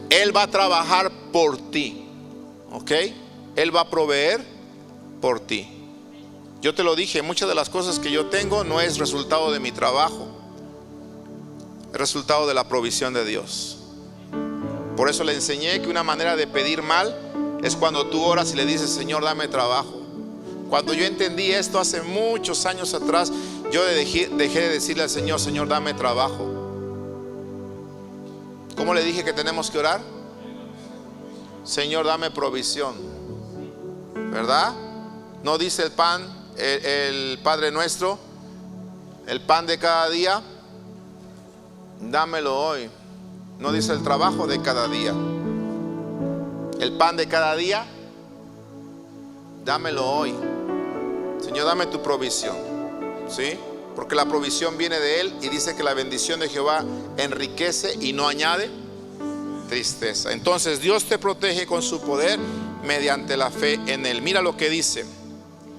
Speaker 1: Él va a trabajar por ti. ¿Ok? Él va a proveer por ti. Yo te lo dije, muchas de las cosas que yo tengo no es resultado de mi trabajo, es resultado de la provisión de Dios. Por eso le enseñé que una manera de pedir mal es cuando tú oras y le dices: Señor, dame trabajo. Cuando yo entendí esto hace muchos años atrás, yo dejé de decirle al Señor: Señor, dame trabajo. ¿Cómo le dije que tenemos que orar? Señor, dame provisión, ¿verdad? No dice el pan, el Padre nuestro, el pan de cada día, dámelo hoy. No dice el trabajo de cada día, el pan de cada día, dámelo hoy. Señor, dame tu provisión, ¿sí? Porque la provisión viene de Él, y dice que la bendición de Jehová enriquece y no añade tristeza. Entonces Dios te protege con su poder mediante la fe en Él. Mira lo que dice,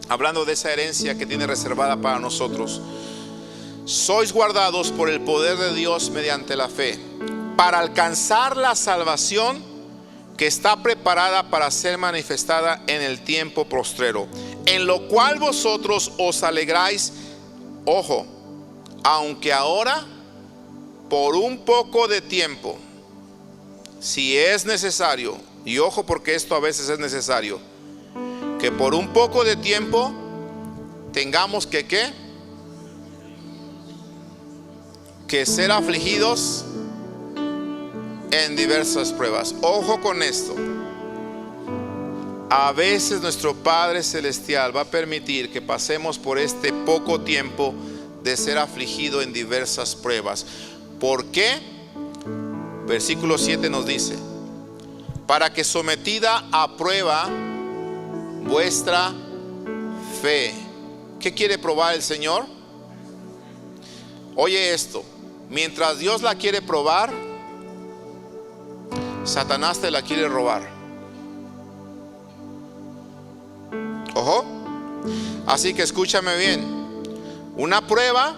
Speaker 1: hablando de esa herencia que tiene reservada para nosotros: sois guardados por el poder de Dios mediante la fe, para alcanzar la salvación que está preparada para ser manifestada en el tiempo postrero, en lo cual vosotros os alegráis, ojo, aunque ahora por un poco de tiempo, si es necesario, y ojo, porque esto a veces es necesario, que por un poco de tiempo tengamos que ¿qué? Que ser afligidos en diversas pruebas. Ojo con esto. A veces nuestro Padre Celestial va a permitir que pasemos por este poco tiempo de ser afligido en diversas pruebas. ¿Por qué? Versículo 7 nos dice: para que sometida a prueba vuestra fe. ¿Qué quiere probar el Señor? Oye esto, mientras Dios la quiere probar, Satanás te la quiere robar. Ojo. Así que escúchame bien. Una prueba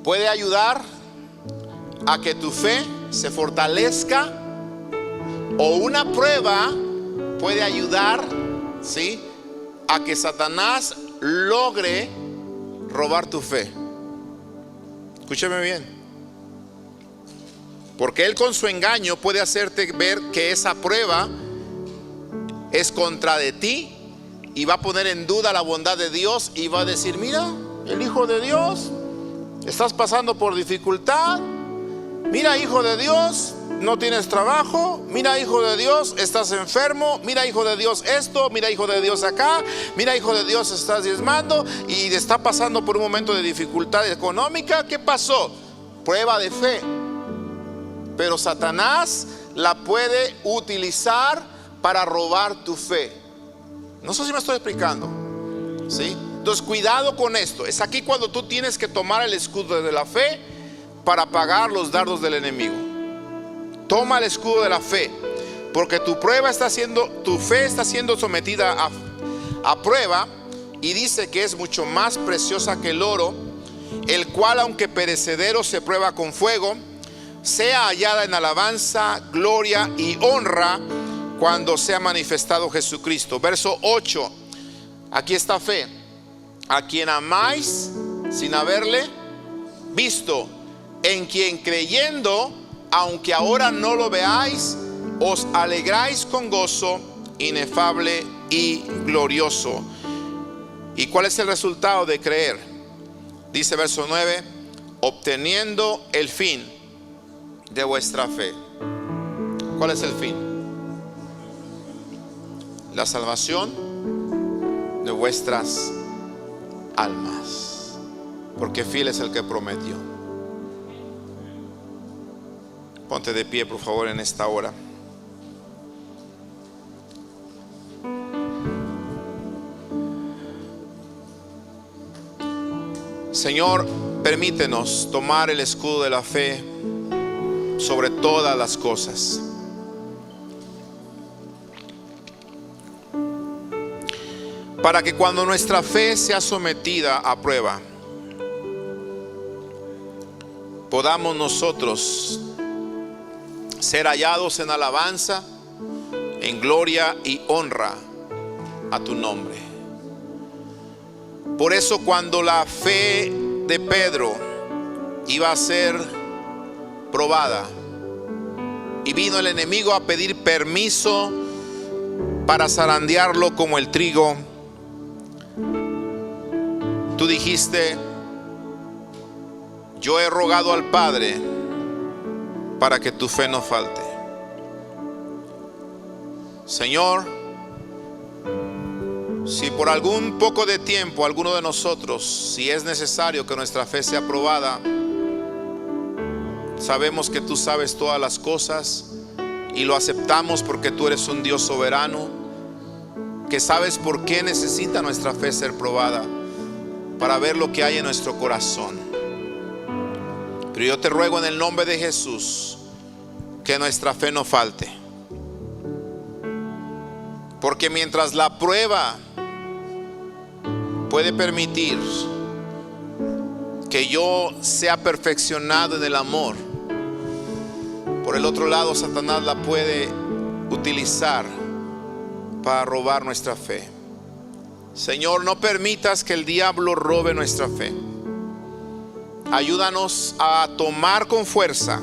Speaker 1: puede ayudar a que tu fe se fortalezca, o una prueba puede ayudar, ¿sí?, a que Satanás logre robar tu fe. Escúchame bien. Porque él con su engaño puede hacerte ver que esa prueba es contra de ti, y va a poner en duda la bondad de Dios, y va a decir: mira, el Hijo de Dios, estás pasando por dificultad. Mira, Hijo de Dios, no tienes trabajo. Mira, Hijo de Dios, estás enfermo. Mira, Hijo de Dios, esto. Mira, Hijo de Dios, acá. Mira, Hijo de Dios, estás diezmando y está pasando por un momento de dificultad económica. ¿Qué pasó? Prueba de fe. Pero Satanás la puede utilizar para robar tu fe. No sé si me estoy explicando, ¿sí? Entonces cuidado con esto. Es aquí cuando tú tienes que tomar el escudo de la fe para apagar los dardos del enemigo. Toma el escudo de la fe, porque tu fe está siendo sometida a prueba, y dice que es mucho más preciosa que el oro, el cual, aunque perecedero, se prueba con fuego, sea hallada en alabanza, gloria y honra cuando sea manifestado Jesucristo. Verso 8. Aquí está fe: a quien amáis sin haberle visto, en quien creyendo, aunque ahora no lo veáis, os alegráis con gozo inefable y glorioso. ¿Y cuál es el resultado de creer? Dice verso 9: obteniendo el fin de vuestra fe. ¿Cuál es el fin? La salvación de vuestras almas, porque fiel es el que prometió. Ponte de pie, por favor, en esta hora. Señor, permítenos tomar el escudo de la fe sobre todas las cosas. Para que cuando nuestra fe sea sometida a prueba, podamos nosotros ser hallados en alabanza, en gloria y honra a tu nombre. Por eso, cuando la fe de Pedro iba a ser probada y vino el enemigo a pedir permiso para zarandearlo como el trigo, tú dijiste: yo he rogado al Padre para que tu fe no falte. Señor, si por algún poco de tiempo alguno de nosotros, si es necesario que nuestra fe sea probada, sabemos que tú sabes todas las cosas y lo aceptamos porque tú eres un Dios soberano, que sabes por qué necesita nuestra fe ser probada, para ver lo que hay en nuestro corazón. Pero yo te ruego en el nombre de Jesús que nuestra fe no falte, porque mientras la prueba puede permitir que yo sea perfeccionado en el amor, por el otro lado Satanás la puede utilizar para robar nuestra fe. Señor, no permitas que el diablo robe nuestra fe. Ayúdanos a tomar con fuerza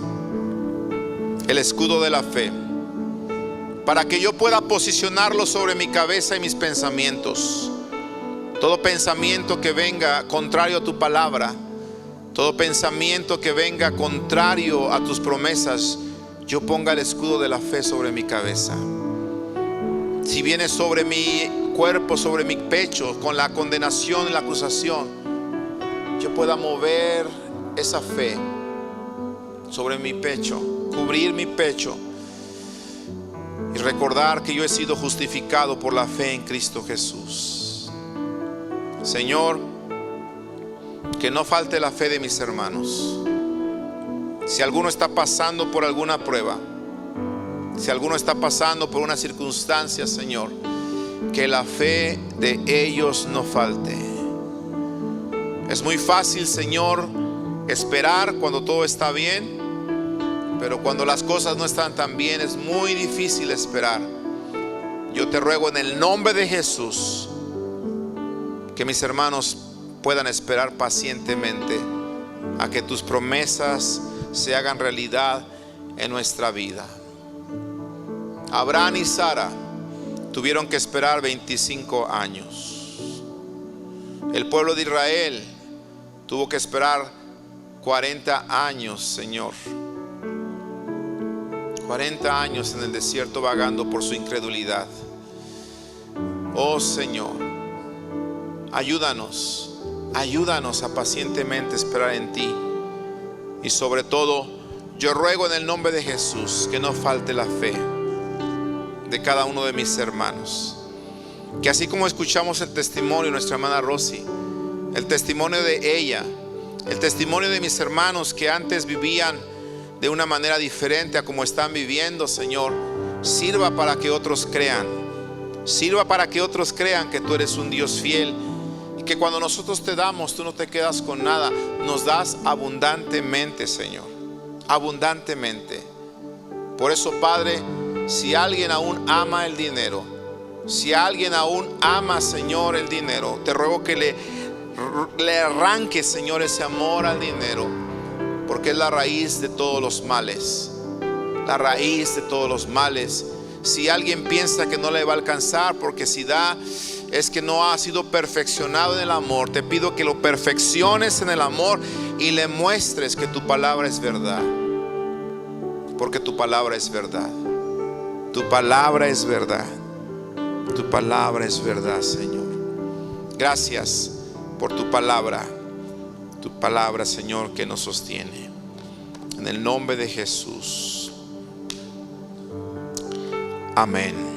Speaker 1: el escudo de la fe, para que yo pueda posicionarlo sobre mi cabeza y mis pensamientos. Todo pensamiento que venga contrario a tu palabra, todo pensamiento que venga contrario a tus promesas, yo ponga el escudo de la fe sobre mi cabeza. Si viene sobre mi cuerpo, sobre mi pecho, con la condenación y la acusación, yo pueda mover esa fe sobre mi pecho, cubrir mi pecho y recordar que yo he sido justificado por la fe en Cristo Jesús. Señor, que no falte la fe de mis hermanos. Si alguno está pasando por alguna prueba, si alguno está pasando por una circunstancia, Señor, que la fe de ellos no falte. Es muy fácil, Señor, esperar cuando todo está bien, pero cuando las cosas no están tan bien es muy difícil esperar. Yo te ruego en el nombre de Jesús que mis hermanos puedan esperar pacientemente a que tus promesas se hagan realidad en nuestra vida. Abraham y Sara tuvieron que esperar 25 años. El pueblo de Israel tuvo que esperar 40 años, Señor. 40 años en el desierto vagando por su incredulidad. Oh Señor, ayúdanos a pacientemente esperar en ti. Y sobre todo, yo ruego en el nombre de Jesús que no falte la fe de cada uno de mis hermanos. Que así como escuchamos el testimonio de nuestra hermana Rosy, el testimonio de ella, el testimonio de mis hermanos que antes vivían de una manera diferente a como están viviendo, Señor, sirva para que otros crean. Sirva para que otros crean que tú eres un Dios fiel, y que cuando nosotros te damos, tú no te quedas con nada, nos das abundantemente, Señor, abundantemente. Por eso, Padre, si alguien aún ama el dinero, si alguien aún ama, Señor, el dinero, te ruego que le arranque, Señor, ese amor al dinero, porque es la raíz de todos los males, la raíz de todos los males. Si alguien piensa que no le va a alcanzar, porque si da es que no ha sido perfeccionado en el amor, te pido que lo perfecciones en el amor y le muestres que tu palabra es verdad, porque tu palabra es verdad. Tu palabra es verdad. Tu palabra es verdad, Señor. Gracias por tu palabra, Señor, que nos sostiene. En el nombre de Jesús. Amén.